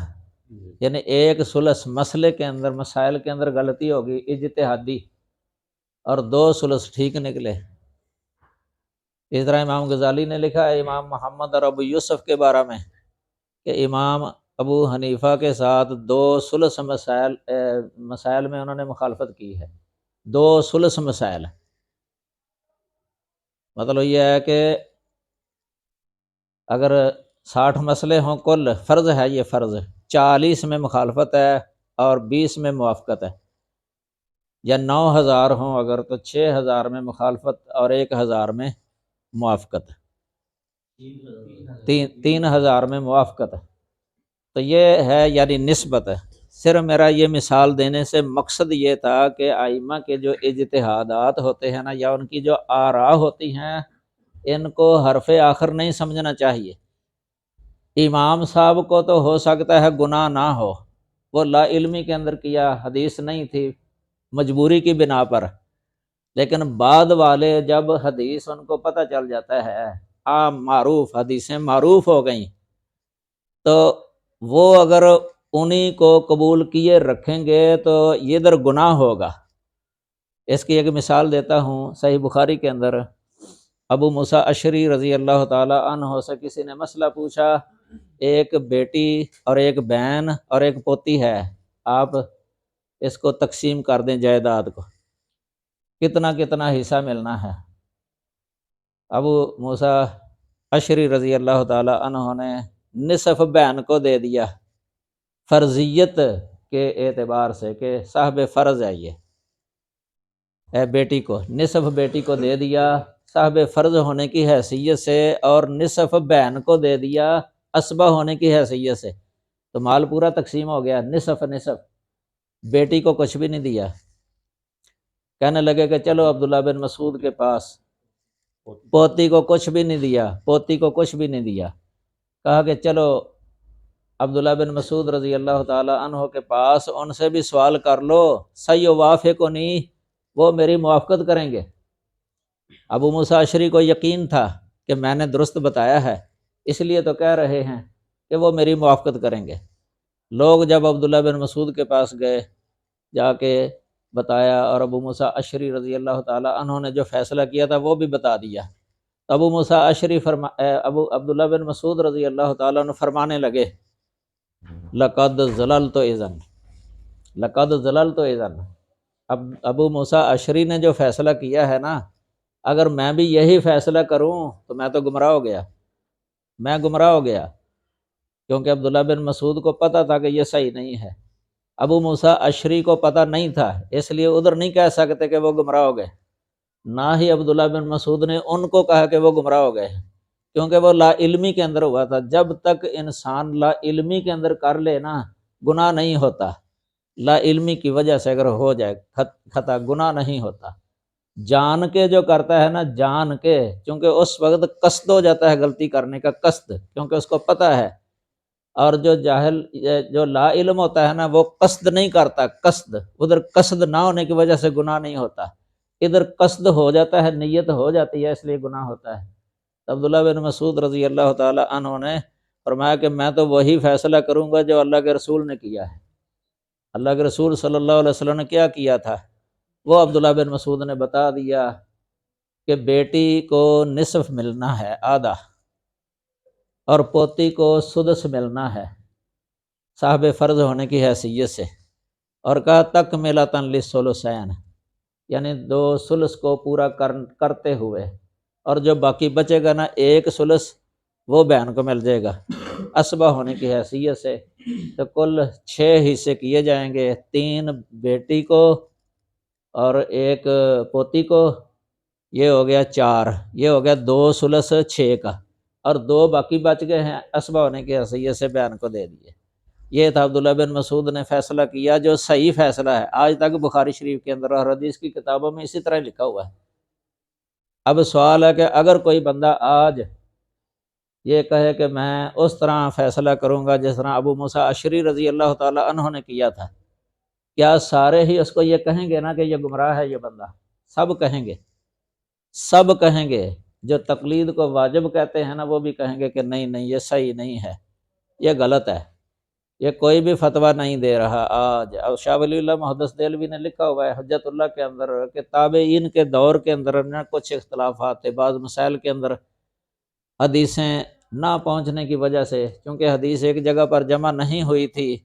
یعنی ایک ثلث مسئلے کے اندر، مسائل کے اندر غلطی ہوگی اجتہادی، اور 2 ثلث ٹھیک نکلے۔ اس طرح امام غزالی نے لکھا ہے امام محمد اور ابو یوسف کے بارے میں کہ امام ابو حنیفہ کے ساتھ 2 ثلث مسائل میں انہوں نے مخالفت کی ہے، 2 ثلث مسائل۔ مطلب یہ ہے کہ اگر 60 مسئلے ہوں کل، فرض ہے، یہ فرض 40 میں مخالفت ہے اور 20 میں موافقت ہے، یا 9000 ہوں اگر تو 6000 میں مخالفت اور 1000 میں موافقت، 3000 میں موافقت۔ تو یہ ہے یعنی نسبت ہے۔ صرف میرا یہ مثال دینے سے مقصد یہ تھا کہ ائمہ کے جو اجتہادات ہوتے ہیں نا، یا ان کی جو آراء ہوتی ہیں، ان کو حرف آخر نہیں سمجھنا چاہیے۔ امام صاحب کو تو ہو سکتا ہے گناہ نہ ہو، وہ لا علمی کے اندر کیا، حدیث نہیں تھی، مجبوری کی بنا پر، لیکن بعد والے جب حدیث ان کو پتہ چل جاتا ہے، عام معروف حدیثیں معروف ہو گئیں، تو وہ اگر انہی کو قبول کیے رکھیں گے تو یہ ادھر گناہ ہوگا۔ اس کی ایک مثال دیتا ہوں، صحیح بخاری کے اندر ابو موسیٰ اشعری رضی اللہ تعالی عنہ سے کسی نے مسئلہ پوچھا ایک بیٹی اور ایک بہن اور ایک پوتی ہے، آپ اس کو تقسیم کر دیں جائیداد کو، کتنا کتنا حصہ ملنا ہے۔ ابو موسیٰ اشری رضی اللہ تعالی عنہ نے نصف بہن کو دے دیا، فرضیت کے اعتبار سے کہ صاحب فرض ہے یہ بیٹی کو، نصف بیٹی کو دے دیا صاحب فرض ہونے کی حیثیت سے، اور نصف بہن کو دے دیا اسبہ ہونے کی حیثیت سے، تو مال پورا تقسیم ہو گیا، نصف نصف۔ بیٹی کو کچھ بھی نہیں دیا، کہنے لگے کہ چلو عبداللہ بن مسعود کے پاس، پوتی کو کچھ بھی نہیں دیا، پوتی کو کچھ بھی نہیں دیا، کہا کہ چلو عبداللہ بن مسعود رضی اللہ تعالی عنہ کے پاس، ان سے بھی سوال کر لو، سیوافقنی، وہ میری موافقت کریں گے۔ ابو موسیٰ اشری کو یقین تھا کہ میں نے درست بتایا ہے، اس لیے تو کہہ رہے ہیں کہ وہ میری موافقت کریں گے۔ لوگ جب عبداللہ بن مسعود کے پاس گئے، جا کے بتایا، اور ابو موسیٰ اشری رضی اللہ تعالی عنہ نے جو فیصلہ کیا تھا وہ بھی بتا دیا۔ ابو موسیٰ اشری ابو عبداللہ بن مسعود رضی اللہ تعالیٰ عنہ فرمانے لگے، لقد ضللت اذن، لقد ضللت اذن۔ اب ابو موسیٰ اشری نے جو فیصلہ کیا ہے نا، اگر میں بھی یہی فیصلہ کروں تو میں تو گمراہ ہو گیا، میں گمراہ ہو گیا، کیونکہ عبداللہ بن مسعود کو پتہ تھا کہ یہ صحیح نہیں ہے، ابو موسیٰ اشری کو پتہ نہیں تھا، اس لیے ادھر نہیں کہہ سکتے کہ وہ گمراہ ہو گئے، نہ ہی عبداللہ بن مسعود نے ان کو کہا کہ وہ گمراہ ہو گئے، کیونکہ وہ لا علمی کے اندر ہوا تھا۔ جب تک انسان لا علمی کے اندر کر لے نا، گناہ نہیں ہوتا، لا علمی کی وجہ سے اگر ہو جائے خطا، گناہ نہیں ہوتا۔ جان کے جو کرتا ہے نا، جان کے، چونکہ اس وقت قصد ہو جاتا ہے غلطی کرنے کا، قصد، کیونکہ اس کو پتہ ہے، اور جو جاہل، جو لا علم ہوتا ہے نا، وہ قصد نہیں کرتا، قصد، ادھر قصد نہ ہونے کی وجہ سے گناہ نہیں ہوتا، ادھر قصد ہو جاتا ہے، نیت ہو جاتی ہے، اس لیے گناہ ہوتا ہے۔ عبداللہ بن مسعود رضی اللہ تعالی عنہ نے فرمایا کہ میں تو وہی فیصلہ کروں گا جو اللہ کے رسول نے کیا ہے۔ اللہ کے رسول صلی اللہ علیہ وسلم نے کیا کیا تھا وہ عبداللہ بن مسعود نے بتا دیا کہ بیٹی کو نصف ملنا ہے، آدھا، اور پوتی کو سدس ملنا ہے صاحب فرض ہونے کی حیثیت سے، اور کہا تکملۃ للثلثین، یعنی 2 ثلث کو پورا کرتے ہوئے، اور جو باقی بچے گا نا، 1 ثلث وہ بہن کو مل جائے گا اسبہ ہونے کی حیثیت سے۔ تو کل 6 حصے کیے جائیں گے، 3 بیٹی کو اور 1 پوتی کو، یہ ہو گیا 4، یہ ہو گیا 2 ثلث 6 کا، اور 2 باقی بچ گئے ہیں، اسبہ ہونے کی حیثیت سے بہن کو دے دیے۔ یہ تھا عبداللہ بن مسعود نے فیصلہ کیا، جو صحیح فیصلہ ہے، آج تک بخاری شریف کے اندر اور حدیث کی کتابوں میں اسی طرح لکھا ہوا ہے۔ اب سوال ہے کہ اگر کوئی بندہ آج یہ کہے کہ میں اس طرح فیصلہ کروں گا جس طرح ابو موسیٰ اشری رضی اللہ تعالی عنہ نے کیا تھا، کیا سارے ہی اس کو یہ کہیں گے نا کہ یہ گمراہ ہے یہ بندہ؟ سب کہیں گے، سب کہیں گے۔ جو تقلید کو واجب کہتے ہیں نا، وہ بھی کہیں گے کہ نہیں نہیں، یہ صحیح نہیں ہے، یہ غلط ہے، یہ کوئی بھی فتویٰ نہیں دے رہا آج۔ اور شاہ ولی اللہ محدث دہلوی نے لکھا ہوا ہے حجت اللہ کے اندر کہ تابعین کے دور کے اندر نا کچھ اختلافات تھے، بعض مسائل کے اندر حدیثیں نہ پہنچنے کی وجہ سے، چونکہ حدیث ایک جگہ پر جمع نہیں ہوئی تھی،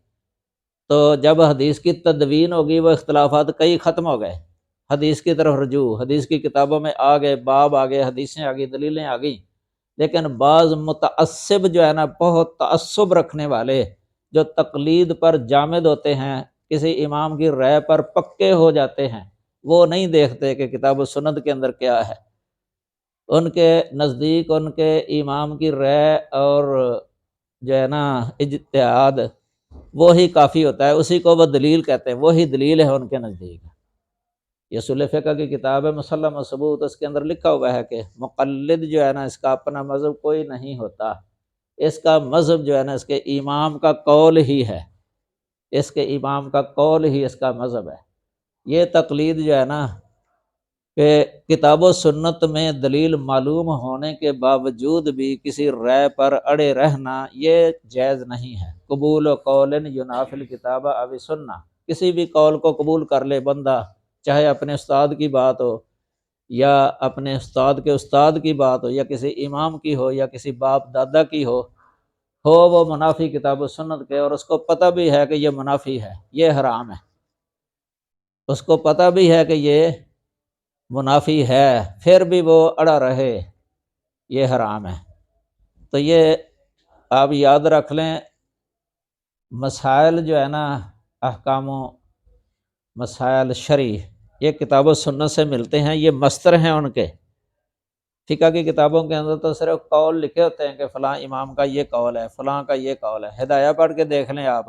تو جب حدیث کی تدوین ہوگی وہ اختلافات کئی ختم ہو گئے، حدیث کی طرف رجوع، حدیث کی کتابوں میں آ گئے، باب آ گئے، حدیثیں آ گئی، دلیلیں آ گئیں۔ لیکن بعض متعصب جو ہے نا، بہت تعصب رکھنے والے، جو تقلید پر جامد ہوتے ہیں، کسی امام کی رائے پر پکے ہو جاتے ہیں، وہ نہیں دیکھتے کہ کتاب و سنت کے اندر کیا ہے۔ ان کے نزدیک ان کے امام کی رائے اور جو ہے نا اجتہاد وہی کافی ہوتا ہے، اسی کو وہ دلیل کہتے ہیں، وہی دلیل ہے ان کے نزدیک۔ یہ اصول فقہ کی کتاب ہے مسلم و ثبوت، اس کے اندر لکھا ہوا ہے کہ مقلد جو ہے نا، اس کا اپنا مذہب کوئی نہیں ہوتا، اس کا مذہب جو ہے نا اس کے امام کا قول ہی ہے، اس کے امام کا قول ہی اس کا مذہب ہے۔ یہ تقلید جو ہے نا کہ کتاب و سنت میں دلیل معلوم ہونے کے باوجود بھی کسی رائے پر اڑے رہنا، یہ جائز نہیں ہے۔ قبول و قول ینافی الکتاب او سنہ، کسی بھی قول کو قبول کر لے بندہ، چاہے اپنے استاد کی بات ہو یا اپنے استاد کے استاد کی بات ہو، یا کسی امام کی ہو یا کسی باپ دادا کی ہو، ہو وہ منافی کتاب و سنت کے، اور اس کو پتہ بھی ہے کہ یہ منافی ہے، یہ حرام ہے، اس کو پتہ بھی ہے کہ یہ منافی ہے، پھر بھی وہ اڑا رہے، یہ حرام ہے۔ تو یہ آپ یاد رکھ لیں، مسائل جو ہے نا، احکام و مسائل شرعی، یہ کتاب و سنت سے ملتے ہیں، یہ مستر ہیں ان کے۔ فقہ کی کتابوں کے اندر تو صرف قول لکھے ہوتے ہیں کہ فلاں امام کا یہ قول ہے، فلاں کا یہ قول ہے۔ ہدایہ پڑھ کے دیکھ لیں آپ،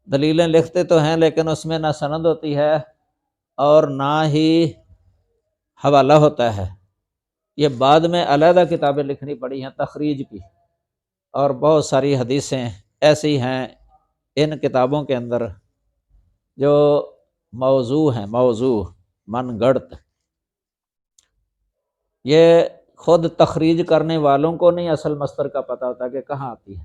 دلیلیں لکھتے تو ہیں لیکن اس میں نہ سند ہوتی ہے اور نہ ہی حوالہ ہوتا ہے۔ یہ بعد میں علیحدہ کتابیں لکھنی پڑی ہیں تخریج کی، اور بہت ساری حدیثیں ایسی ہیں ان کتابوں کے اندر جو موضوع ہیں، موضوع من گڑت۔ یہ خود تخریج کرنے والوں کو نہیں اصل مصدر کا پتہ ہوتا کہ کہاں آتی ہے۔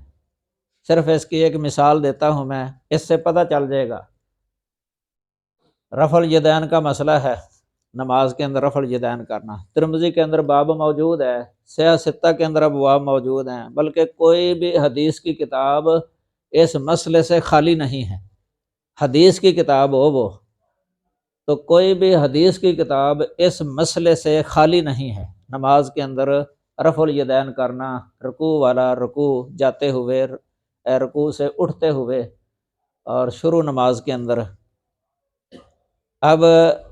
صرف اس کی ایک مثال دیتا ہوں میں، اس سے پتہ چل جائے گا۔ رفع الیدین کا مسئلہ ہے، نماز کے اندر رفع الیدین کرنا، ترمذی کے اندر باب موجود ہے، صحیح ستہ کے اندر ابواب موجود ہیں، بلکہ کوئی بھی حدیث کی کتاب اس مسئلے سے خالی نہیں ہے۔ حدیث کی کتاب ہو وہ، تو کوئی بھی حدیث کی کتاب اس مسئلے سے خالی نہیں ہے۔ نماز کے اندر رفع الیدین کرنا، رکوع والا رکوع جاتے ہوئے، رکوع سے اٹھتے ہوئے، اور شروع نماز کے اندر۔ اب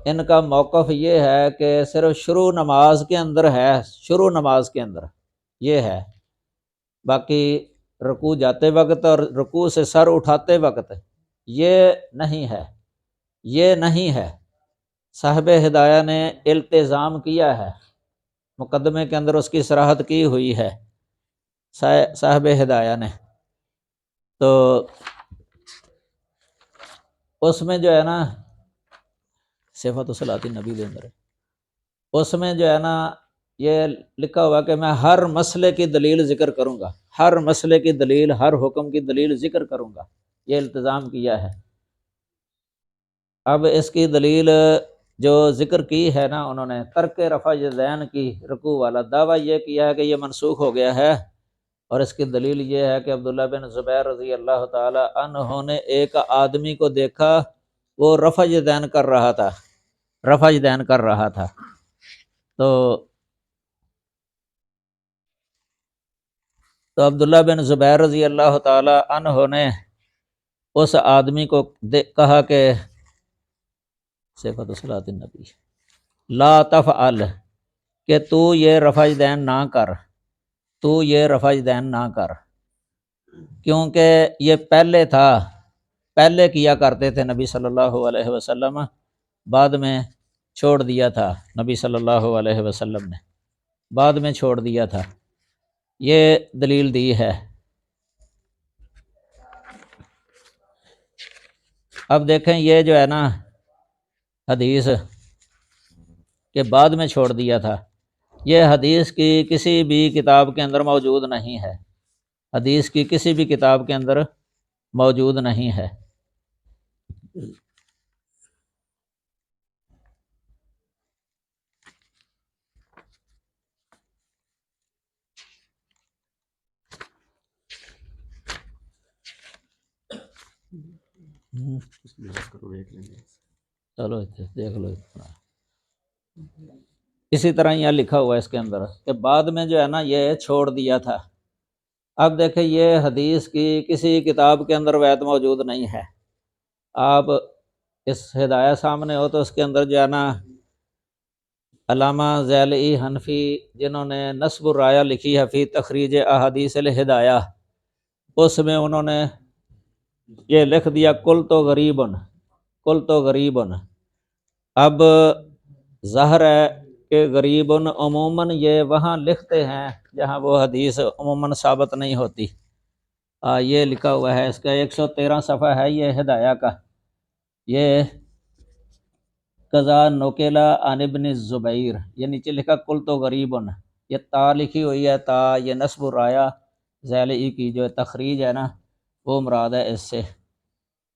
ان کا موقف یہ ہے کہ صرف شروع نماز کے اندر ہے، شروع نماز کے اندر یہ ہے، باقی رکوع جاتے وقت اور رکوع سے سر اٹھاتے وقت یہ نہیں ہے، یہ نہیں ہے۔ صاحب ہدایہ نے التزام کیا ہے، مقدمے کے اندر اس کی صراحت کی ہوئی ہے صاحب ہدایہ نے۔ تو اس میں جو ہے نا، صفت صلاۃ النبی کے اندر اس میں جو ہے نا یہ لکھا ہوا کہ میں ہر مسئلے کی دلیل ذکر کروں گا، ہر مسئلے کی دلیل، ہر حکم کی دلیل ذکر کروں گا، یہ التزام کیا ہے۔ اب اس کی دلیل جو ذکر کی ہے نا انہوں نے، ترک رفع یدین کی رکوع والا دعویٰ یہ کیا ہے کہ یہ منسوخ ہو گیا ہے، اور اس کی دلیل یہ ہے کہ عبداللہ بن زبیر رضی اللہ تعالی عنہ نے ایک آدمی کو دیکھا، وہ رفع یدین کر رہا تھا، رفع یدین کر رہا تھا۔ تو عبداللہ بن زبیر رضی اللہ تعالی عنہ نے اس آدمی کو کہا کہ صفت صلاۃ النبی لا تفعل، کہ تو یہ رفع یدین نہ کر، تو یہ رفع یدین نہ کر، کیونکہ یہ پہلے تھا، پہلے کیا کرتے تھے نبی صلی اللہ علیہ وسلم، بعد میں چھوڑ دیا تھا نبی صلی اللہ علیہ وسلم نے، بعد میں چھوڑ دیا تھا، یہ دلیل دی ہے۔ اب دیکھیں یہ جو ہے نا حدیث کہ بعد میں چھوڑ دیا تھا، یہ حدیث کی کسی بھی کتاب کے اندر موجود نہیں ہے، حدیث کی کسی بھی کتاب کے اندر موجود نہیں ہے۔ چلو دیکھ لو، اسی طرح یہاں لکھا ہوا ہے اس کے اندر کہ بعد میں جو ہے نا یہ چھوڑ دیا تھا۔ اب دیکھیں یہ حدیث کی کسی کتاب کے اندر روایت موجود نہیں ہے۔ آپ اس ہدایہ سامنے ہو تو اس کے اندر جو ہے نا علامہ ذیلی حنفی جنہوں نے نصب الرایہ لکھی ہے فی تخریج احادیث الہدایہ، اس میں انہوں نے یہ لکھ دیا کل تو غریبن، کل تو غریبن۔ اب ظاہر ہے کہ غریبن عموماً یہ وہاں لکھتے ہیں جہاں وہ حدیث عموماً ثابت نہیں ہوتی۔ یہ لکھا ہوا ہے، اس کا 113 صفحہ ہے یہ ہدایہ کا، یہ قضا نوکیلا عن ابن الزبیر، یہ نیچے لکھا کل تو غریبن، یہ تا لکھی ہوئی ہے، تا یہ نصب الرایہ ذیلی کی جو تخریج ہے نا وہ مراد ہے اس سے۔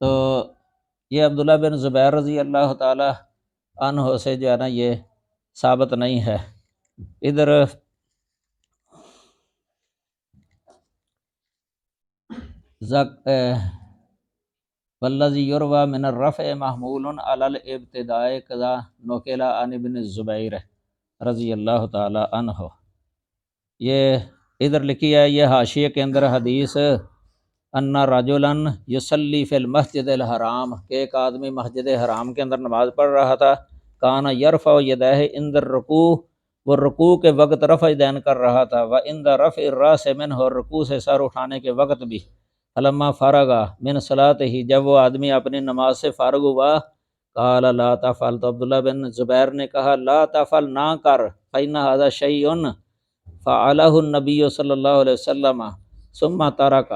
تو یہ عبداللہ بن زبیر رضی اللہ تعالی عنہ سے جو ہے نا یہ ثابت نہیں ہے۔ ادھر والذی یروى من الرفع محمول علی الابتداء کذا نقل عن ابن الزبیر رضی اللہ تعالی عنہ۔ یہ ادھر لکھی ہے یہ حاشیے کے اندر حدیث ان رجلا یصلی فی المسجد الحرام کہ ایک آدمی مسجد حرام کے اندر نماز پڑھ رہا تھا، کان یرفع یدیہ عند الرکوع، وہ رکوع کے وقت رفع دین کر رہا تھا، وعند رفع الراس منہ، اور رکوع سے سر اٹھانے کے وقت بھی، فلما فرغ من صلاتہ، جب وہ آدمی اپنی نماز سے فارغ ہوا، قال لا تفعل، تو عبداللہ بن زبیر نے کہا لا تفعل، نہ کر، فإن هذا شیء فعلہ النبی صلی اللہ علیہ وسلم ثم ترک،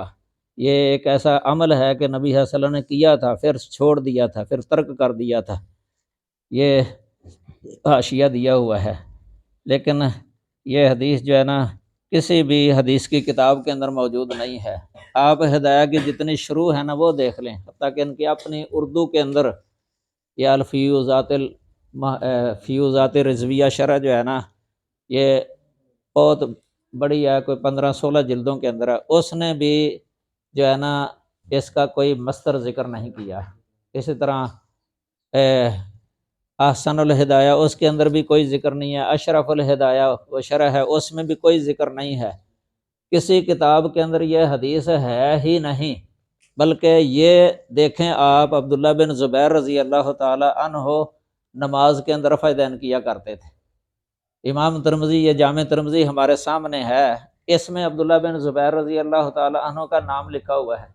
یہ ایک ایسا عمل ہے کہ نبی صلی اللہ علیہ وسلم نے کیا تھا پھر چھوڑ دیا تھا، پھر ترک کر دیا تھا۔ یہ حاشیہ دیا ہوا ہے، لیکن یہ حدیث جو ہے نا کسی بھی حدیث کی کتاب کے اندر موجود نہیں ہے۔ آپ ہدایہ کی جتنی شروع ہے نا وہ دیکھ لیں، حتیٰ کہ ان کی اپنی اردو کے اندر یہ فیوزات رضویہ شرح جو ہے نا یہ بہت بڑی ہے، کوئی 15-16 جلدوں کے اندر ہے، اس نے بھی جو ہے نا اس کا کوئی مصدر ذکر نہیں کیا۔ اسی طرح احسن الہدایہ اس کے اندر بھی کوئی ذکر نہیں ہے، اشرف الہدایہ وہ شرح ہے اس میں بھی کوئی ذکر نہیں ہے، کسی کتاب کے اندر یہ حدیث ہے ہی نہیں۔ بلکہ یہ دیکھیں آپ عبداللہ بن زبیر رضی اللہ تعالی عنہ نماز کے اندر رفع دین کیا کرتے تھے۔ امام ترمذی، یہ جامع ترمذی ہمارے سامنے ہے، اس میں عبداللہ بن زبیر رضی اللہ تعالی عنہ کا نام لکھا ہوا ہے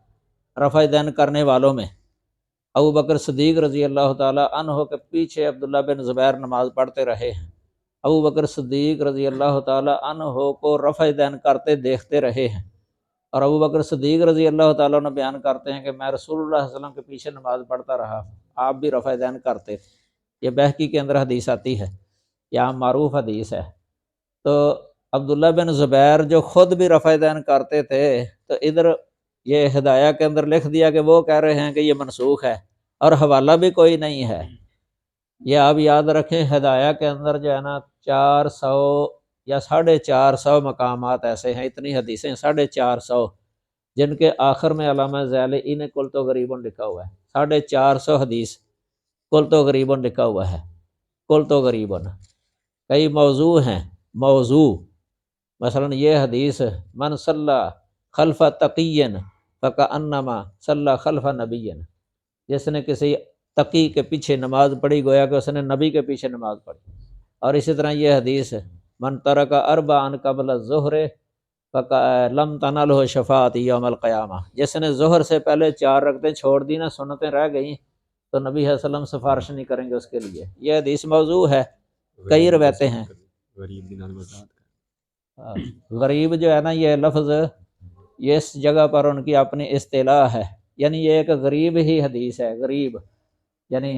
رفع دین کرنے والوں میں۔ ابو بکر صدیق رضی اللہ تعالی عنہ کے پیچھے عبداللہ بن زبیر نماز پڑھتے رہے ہیں، ابو بکر صدیق رضی اللہ تعالی عنہ کو رفع دین کرتے دیکھتے رہے ہیں، اور ابو بکر صدیق رضی اللہ تعالیٰ عنہ بیان کرتے ہیں کہ میں رسول اللہ صلی اللہ علیہ وسلم کے پیچھے نماز پڑھتا رہا، آپ بھی رفع دین کرتے تھے۔ یہ بہقی کے اندر حدیث آتی ہے، یہ معروف حدیث ہے۔ تو عبداللہ بن زبیر جو خود بھی رفع دین کرتے تھے، تو ادھر یہ ہدایہ کے اندر لکھ دیا کہ وہ کہہ رہے ہیں کہ یہ منسوخ ہے، اور حوالہ بھی کوئی نہیں ہے۔ یہ آپ یاد رکھیں ہدایہ کے اندر جو ہے نا 400 یا 450 مقامات ایسے ہیں، اتنی حدیثیں 450، جن کے آخر میں علامہ ذیلی نے کل تو غریبن لکھا ہوا ہے۔ 450 حدیث کل تو غریبن لکھا ہوا ہے، کل تو غریبن۔ کئی موضوع ہیں، موضوع مثلا یہ حدیث من صلی خلف تقی فکأنما صلی خلف نبی، جس نے کسی تقی کے پیچھے نماز پڑھی گویا کہ اس نے نبی کے پیچھے نماز پڑھی۔ اور اسی طرح یہ حدیث من ترک اربعا قبل الظہر لم تنلہ شفاعت یوم القیامہ، جس نے ظہر سے پہلے 4 رکعتیں چھوڑ دی نا، سنتیں رہ گئیں، تو نبی صلی اللہ علیہ وسلم سفارش نہیں کریں گے اس کے لیے۔ یہ حدیث موضوع ہے، کئی روایتیں ہیں۔ غریب جو ہے نا یہ لفظ یہ اس جگہ پر ان کی اپنی اصطلاح ہے، یعنی یہ ایک غریب ہی حدیث ہے، غریب یعنی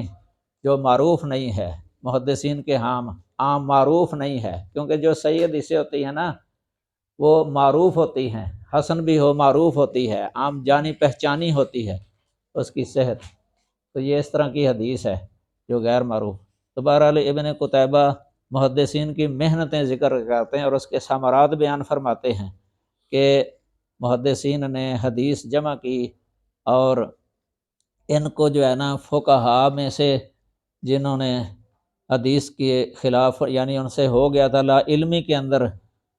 جو معروف نہیں ہے، محدثین کے عام معروف نہیں ہے، کیونکہ جو صحیح حدیثیں ہوتی ہیں نا وہ معروف ہوتی ہیں، حسن بھی ہو معروف ہوتی ہے، عام جانی پہچانی ہوتی ہے اس کی صحت، تو یہ اس طرح کی حدیث ہے جو غیر معروف۔ تو بہرحال ابن قتیبہ محدثین کی محنتیں ذکر کرتے ہیں اور اس کے ثمرات بیان فرماتے ہیں کہ محدثین نے حدیث جمع کی، اور ان کو جو ہے نا فقہاء میں سے جنہوں نے حدیث کے خلاف یعنی ان سے ہو گیا تھا لا علمی کے اندر،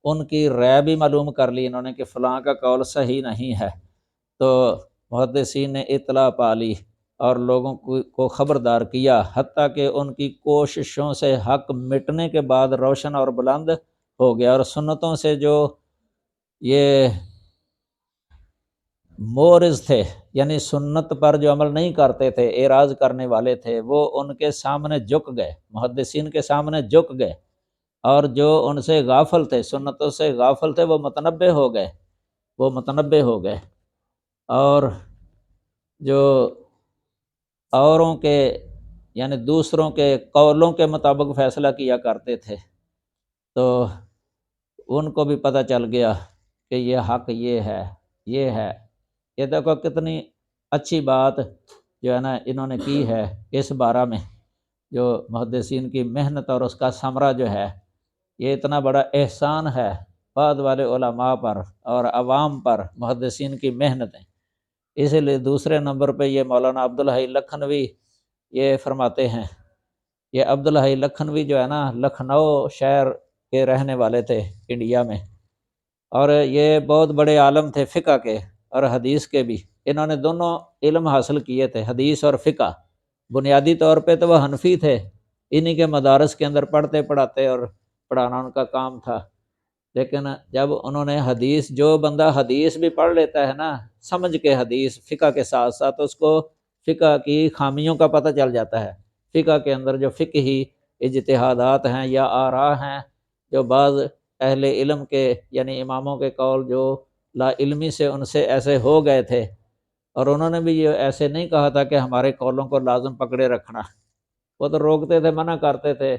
ان کی رائے بھی معلوم کر لی انہوں نے کہ فلاں کا قول صحیح نہیں ہے، تو محدثین نے اطلاع پا لی اور لوگوں کو خبردار کیا، حتیٰ کہ ان کی کوششوں سے حق مٹنے کے بعد روشن اور بلند ہو گیا، اور سنتوں سے جو یہ مورز تھے یعنی سنت پر جو عمل نہیں کرتے تھے، اعراض کرنے والے تھے، وہ ان کے سامنے جھک گئے، محدثین کے سامنے جھک گئے، اور جو ان سے غافل تھے، سنتوں سے غافل تھے، وہ متنبہ ہو گئے، اور جو اوروں کے یعنی دوسروں کے قولوں کے مطابق فیصلہ کیا کرتے تھے، تو ان کو بھی پتہ چل گیا کہ یہ حق یہ ہے۔ یہ دیکھو کتنی اچھی بات جو ہے نا انہوں نے کی ہے اس بارہ میں، جو محدثین کی محنت اور اس کا ثمرہ جو ہے، یہ اتنا بڑا احسان ہے بعد والے علماء پر اور عوام پر، محدثین کی محنتیں۔ اسی لیے دوسرے نمبر پہ یہ مولانا عبدالحی لکھنوی یہ فرماتے ہیں، یہ عبدالحی لکھنوی جو ہے نا لکھنؤ شہر کے رہنے والے تھے انڈیا میں، اور یہ بہت بڑے عالم تھے فقہ کے اور حدیث کے بھی۔ انہوں نے دونوں علم حاصل کیے تھے، حدیث اور فقہ۔ بنیادی طور پہ تو وہ حنفی تھے، انہی کے مدارس کے اندر پڑھتے پڑھاتے اور پڑھانا ان کا کام تھا۔ لیکن جب انہوں نے حدیث، جو بندہ حدیث بھی پڑھ لیتا ہے نا سمجھ کے حدیث فقہ کے ساتھ ساتھ، اس کو فقہ کی خامیوں کا پتہ چل جاتا ہے۔ فقہ کے اندر جو فقہی اجتہادات ہیں یا آراء ہیں، جو بعض اہل علم کے یعنی اماموں کے قول جو لا علمی سے ان سے ایسے ہو گئے تھے، اور انہوں نے بھی یہ ایسے نہیں کہا تھا کہ ہمارے قولوں کو لازم پکڑے رکھنا، وہ تو روکتے تھے، منع کرتے تھے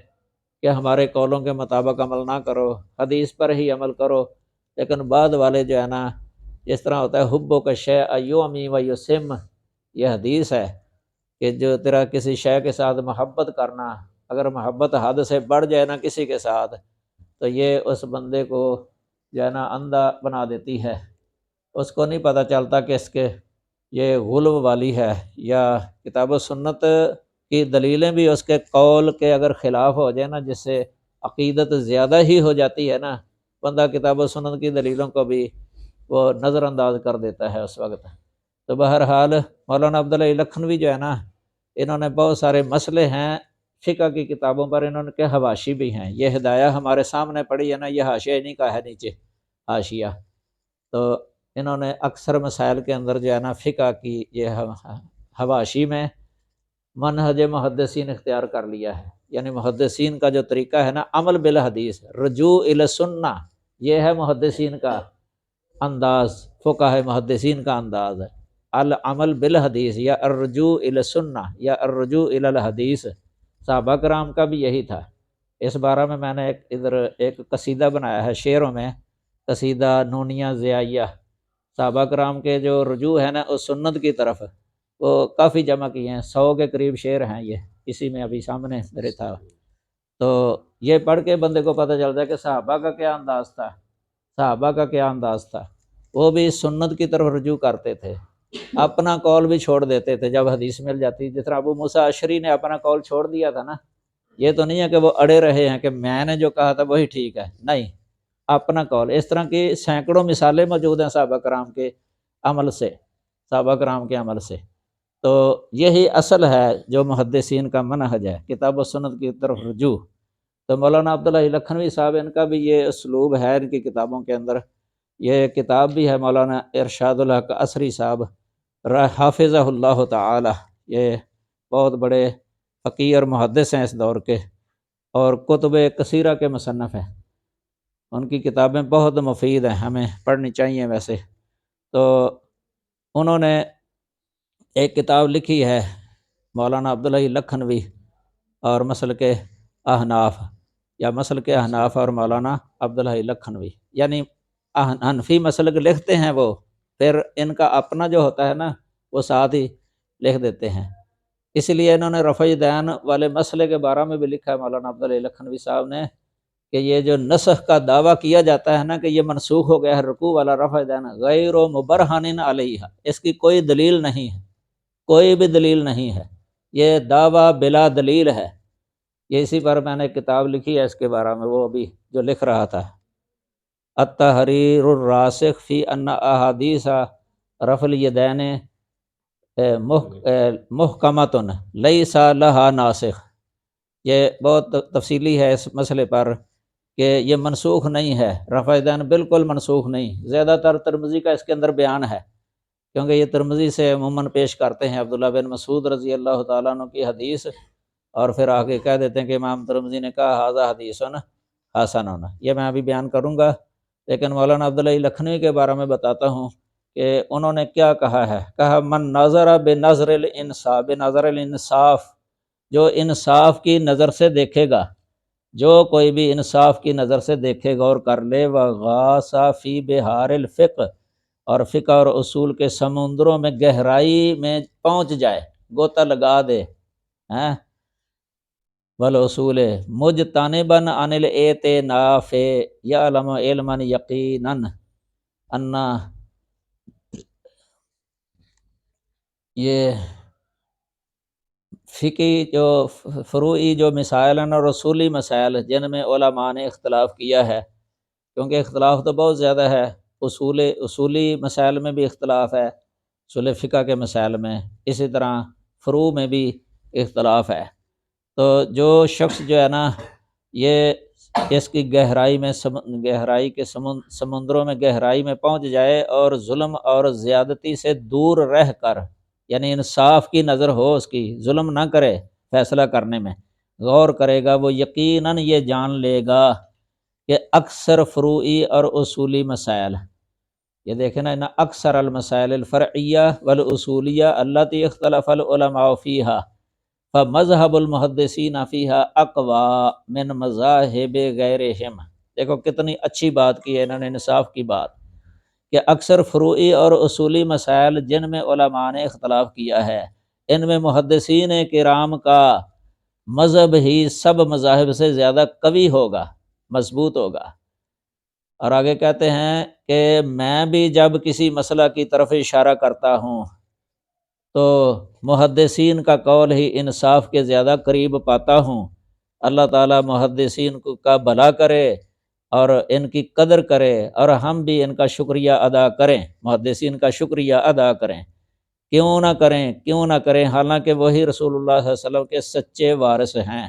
کہ ہمارے قولوں کے مطابق عمل نہ کرو، حدیث پر ہی عمل کرو۔ لیکن بعد والے جو ہے نا، جس طرح ہوتا ہے حبو کا شے ایومی و یسم، یہ حدیث ہے کہ جو تیرا کسی شے کے ساتھ محبت کرنا، اگر محبت حد سے بڑھ جائے نا کسی کے ساتھ، تو یہ اس بندے کو جو ہے نا اندھا بنا دیتی ہے، اس کو نہیں پتہ چلتا کہ اس کے یہ غلو والی ہے، یا کتاب و سنت کی دلیلیں بھی اس کے قول کے اگر خلاف ہو جائے نا، جس سے عقیدت زیادہ ہی ہو جاتی ہے نا، بندہ کتاب و سنت کی دلیلوں کو بھی وہ نظر انداز کر دیتا ہے اس وقت۔ تو بہرحال مولانا عبدالحی لکھنوی جو ہے نا، انہوں نے بہت سارے مسئلے ہیں فقہ کی کتابوں پر، انہوں کے حواشی بھی ہیں۔ یہ ہدایہ ہمارے سامنے پڑی ہے نا، یہ حاشیہ انہی کا ہے، نیچے حاشیہ۔ تو انہوں نے اکثر مسائل کے اندر جو ہے نا فقہ کی یہ حواشی میں منہج محدثین اختیار کر لیا ہے، یعنی محدثین کا جو طریقہ ہے نا عمل بالحدیث، رجوع الی السنہ، یہ ہے محدثین کا انداز، فقہ محدثین کا انداز ہے العمل بالحدیث یا الرجوع الی السنہ یا الرجوع الی الحدیث۔ صحابہ کرام کا بھی یہی تھا۔ اس بارے میں نے ادھر ایک قصیدہ بنایا ہے شعروں میں، قصیدہ نونیہ ضیائیہ، صحابہ کرام کے جو رجوع ہے نا اس سنت کی طرف، وہ کافی جمع کیے ہیں، 100 کے قریب شعر ہیں یہ، اسی میں ابھی سامنے میرے تھا۔ تو یہ پڑھ کے بندے کو پتہ چلتا ہے کہ صحابہ کا کیا انداز تھا، صحابہ کا کیا انداز تھا، وہ بھی سنت کی طرف رجوع کرتے تھے، اپنا قول بھی چھوڑ دیتے تھے جب حدیث مل جاتی۔ جس طرح ابو موسیٰ اشعری نے اپنا قول چھوڑ دیا تھا نا، یہ تو نہیں ہے کہ وہ اڑے رہے ہیں کہ میں نے جو کہا تھا وہی ٹھیک ہے، نہیں، اپنا قول۔ اس طرح کی سینکڑوں مثالیں موجود ہیں صحابہ کرام کے عمل سے، صحابہ کرام کے عمل سے۔ تو یہی اصل ہے جو محدثین کا منہج ہے، کتاب و سنت کی طرف رجوع۔ تو مولانا عبدالحی لکھنوی صاحب، ان کا بھی یہ اسلوب ہے ان کی کتابوں کے اندر۔ یہ کتاب بھی ہے مولانا ارشاد الحق عصری صاحب حافظہ اللہ تعالی، یہ بہت بڑے فقیہ اور محدث ہیں اس دور کے، اور کتب کثیرہ کے مصنف ہیں۔ ان کی کتابیں بہت مفید ہیں، ہمیں پڑھنی چاہیے ویسے۔ تو انہوں نے ایک کتاب لکھی ہے مولانا عبدالحی لکھنوی اور مسلک احناف، یا مسلک احناف اور مولانا عبدالحی لکھنوی، یعنی حنفی مسلک لکھتے ہیں وہ، پھر ان کا اپنا جو ہوتا ہے نا وہ ساتھ ہی لکھ دیتے ہیں۔ اس لیے انہوں نے رفع دین والے مسئلے کے بارے میں بھی لکھا ہے مولانا عبدالحی لکھنوی صاحب نے، کہ یہ جو نسخ کا دعویٰ کیا جاتا ہے نا کہ یہ منسوخ ہو گیا ہے رکوع والا رفع دین، غیر مبرہن علیہ، اس کی کوئی دلیل نہیں ہے، کوئی بھی دلیل نہیں ہے، یہ دعویٰ بلا دلیل ہے۔ یہ اسی پر میں نے کتاب لکھی ہے اس کے بارے میں، وہ ابھی جو لکھ رہا تھا، التحریر الراسخ فی ان احادیث رفع الیدین محکمۃ لیس لہا ناسخ۔ یہ بہت تفصیلی ہے اس مسئلے پر کہ یہ منسوخ نہیں ہے، رفع دین بالکل منسوخ نہیں۔ زیادہ تر ترمذی کا اس کے اندر بیان ہے، کیونکہ یہ ترمذی سے عموماً پیش کرتے ہیں عبداللہ بن مسعود رضی اللہ تعالیٰ عنہ کی حدیث، اور پھر آگے کہہ دیتے ہیں کہ امام ترمذی نے کہا ھذا حدیث حسن۔ یہ میں ابھی بیان کروں گا، لیکن مولانا عبدالحی لکھنوی کے بارے میں بتاتا ہوں کہ انہوں نے کیا کہا ہے۔ کہا من نظر بنظر الانصاف، بنظر الانصاف، جو انصاف کی نظر سے دیکھے گا، جو کوئی بھی انصاف کی نظر سے دیکھے غور کر لے، وغاص فی بحار الفقہ، اور فقہ اور اصول کے سمندروں میں گہرائی میں پہنچ جائے، گوتہ لگا دے، والاصول مجتنبا عن الاعتناف، یعلم علما یقینا ان یہ فقی جو فروعی جو مسائل ہیں اور اصولی مسائل جن میں علماء نے اختلاف کیا ہے، کیونکہ اختلاف تو بہت زیادہ ہے، اصولی مسائل میں بھی اختلاف ہے، اصول فقہ کے مسائل میں، اسی طرح فروع میں بھی اختلاف ہے۔ تو جو شخص جو ہے نا یہ اس کی گہرائی کے سمندروں میں گہرائی میں پہنچ جائے اور ظلم اور زیادتی سے دور رہ کر، یعنی انصاف کی نظر ہو، اس کی ظلم نہ کرے، فیصلہ کرنے میں غور کرے گا، وہ یقیناً یہ جان لے گا کہ اکثر فروعی اور اصولی مسائل، یہ دیکھیں نا، اکثر المسائل الفرعیہ والاصولیہ التی اختلف العلماء فیہا فمذہب المحدثین فیہا اقوی من مذاہب غیرہم۔ دیکھو کتنی اچھی بات کی ہے انہوں نے، انصاف کی بات، کہ اکثر فروعی اور اصولی مسائل جن میں علماء نے اختلاف کیا ہے، ان میں محدثین کرام کا مذہب ہی سب مذاہب سے زیادہ قوی ہوگا، مضبوط ہوگا۔ اور آگے کہتے ہیں کہ میں بھی جب کسی مسئلہ کی طرف اشارہ کرتا ہوں تو محدثین کا قول ہی انصاف کے زیادہ قریب پاتا ہوں۔ اللہ تعالیٰ محدثین کا بھلا کرے اور ان کی قدر کرے، اور ہم بھی ان کا شکریہ ادا کریں، محدثین کا شکریہ ادا کریں، کیوں نہ کریں، حالانکہ وہی رسول اللہ صلی اللہ علیہ وسلم کے سچے وارث ہیں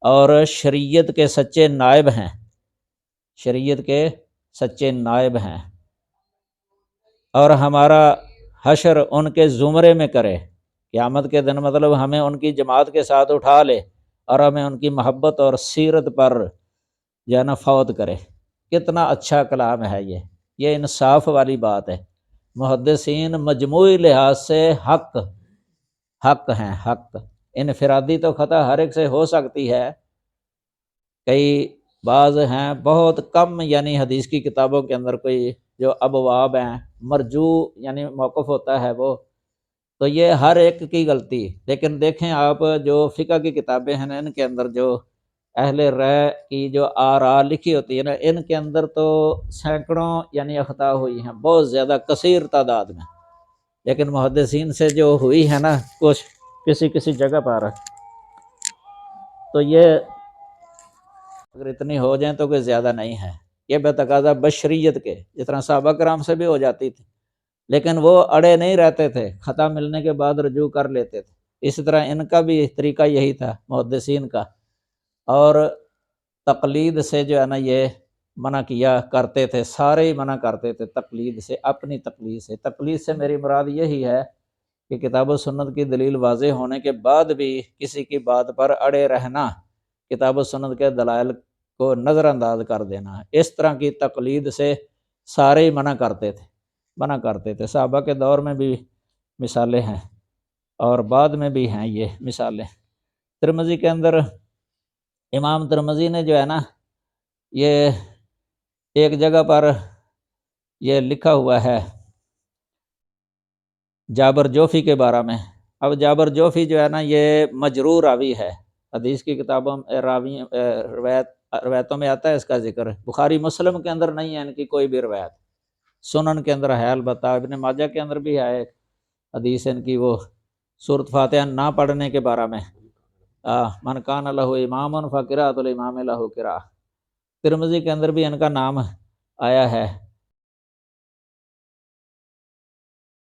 اور شریعت کے سچے نائب ہیں، شریعت کے سچے نائب ہیں، اور ہمارا حشر ان کے زمرے میں کرے قیامت کے دن، مطلب ہمیں ان کی جماعت کے ساتھ اٹھا لے اور ہمیں ان کی محبت اور سیرت پر جو ہے نا فوت کرے۔ کتنا اچھا کلام ہے یہ انصاف والی بات ہے۔ محدثین مجموعی لحاظ سے حق ہیں، حق، انفرادی تو خطا ہر ایک سے ہو سکتی ہے، کئی بعض ہیں بہت کم، یعنی حدیث کی کتابوں کے اندر کوئی جو ابواب ہیں مرجو یعنی موقف ہوتا ہے وہ، تو یہ ہر ایک کی غلطی، لیکن دیکھیں آپ جو فقہ کی کتابیں ہیں ان کے اندر جو اہل رائے کی جو آراء لکھی ہوتی ہے نا، ان کے اندر تو سینکڑوں یعنی اخطاء ہوئی ہیں، بہت زیادہ کثیر تعداد میں، لیکن محدثین سے جو ہوئی ہے نا کچھ کسی جگہ پر، تو یہ اگر اتنی ہو جائیں تو کوئی زیادہ نہیں ہے، یہ بے تقاضا بشریت کے، جس طرح صحابہ کرام سے بھی ہو جاتی تھی، لیکن وہ اڑے نہیں رہتے تھے، خطا ملنے کے بعد رجوع کر لیتے تھے۔ اسی طرح ان کا بھی طریقہ یہی تھا محدثین کا، اور تقلید سے جو ہے نا یہ منع کیا کرتے تھے، سارے ہی منع کرتے تھے تقلید سے، اپنی تقلید سے۔ تقلید سے میری مراد یہی ہے کہ کتاب و سنت کی دلیل واضح ہونے کے بعد بھی کسی کی بات پر اڑے رہنا، کتاب و سنت کے دلائل کو نظر انداز کر دینا، اس طرح کی تقلید سے سارے ہی منع کرتے تھے۔ صحابہ کے دور میں بھی مثالیں ہیں اور بعد میں بھی ہیں یہ مثالیں۔ ترمذی کے اندر امام ترمذی نے جو ہے نا یہ ایک جگہ پر یہ لکھا ہوا ہے جابر جوفی کے بارے میں۔ اب جابر جوفی جو ہے نا یہ مجروح راوی ہے، حدیث کی کتابوں روایتوں میں آتا ہے اس کا ذکر، بخاری مسلم کے اندر نہیں ہے ان کی کوئی بھی روایت، سنن کے اندر ہے البتہ، ابن ماجہ کے اندر بھی ہے حدیث ان کی، وہ سورۃ فاتحہ نہ پڑھنے کے بارے میں، من کان لہ امام فقراۃ الامام لہ قراءۃ۔ ترمذی کے اندر بھی ان کا نام آیا ہے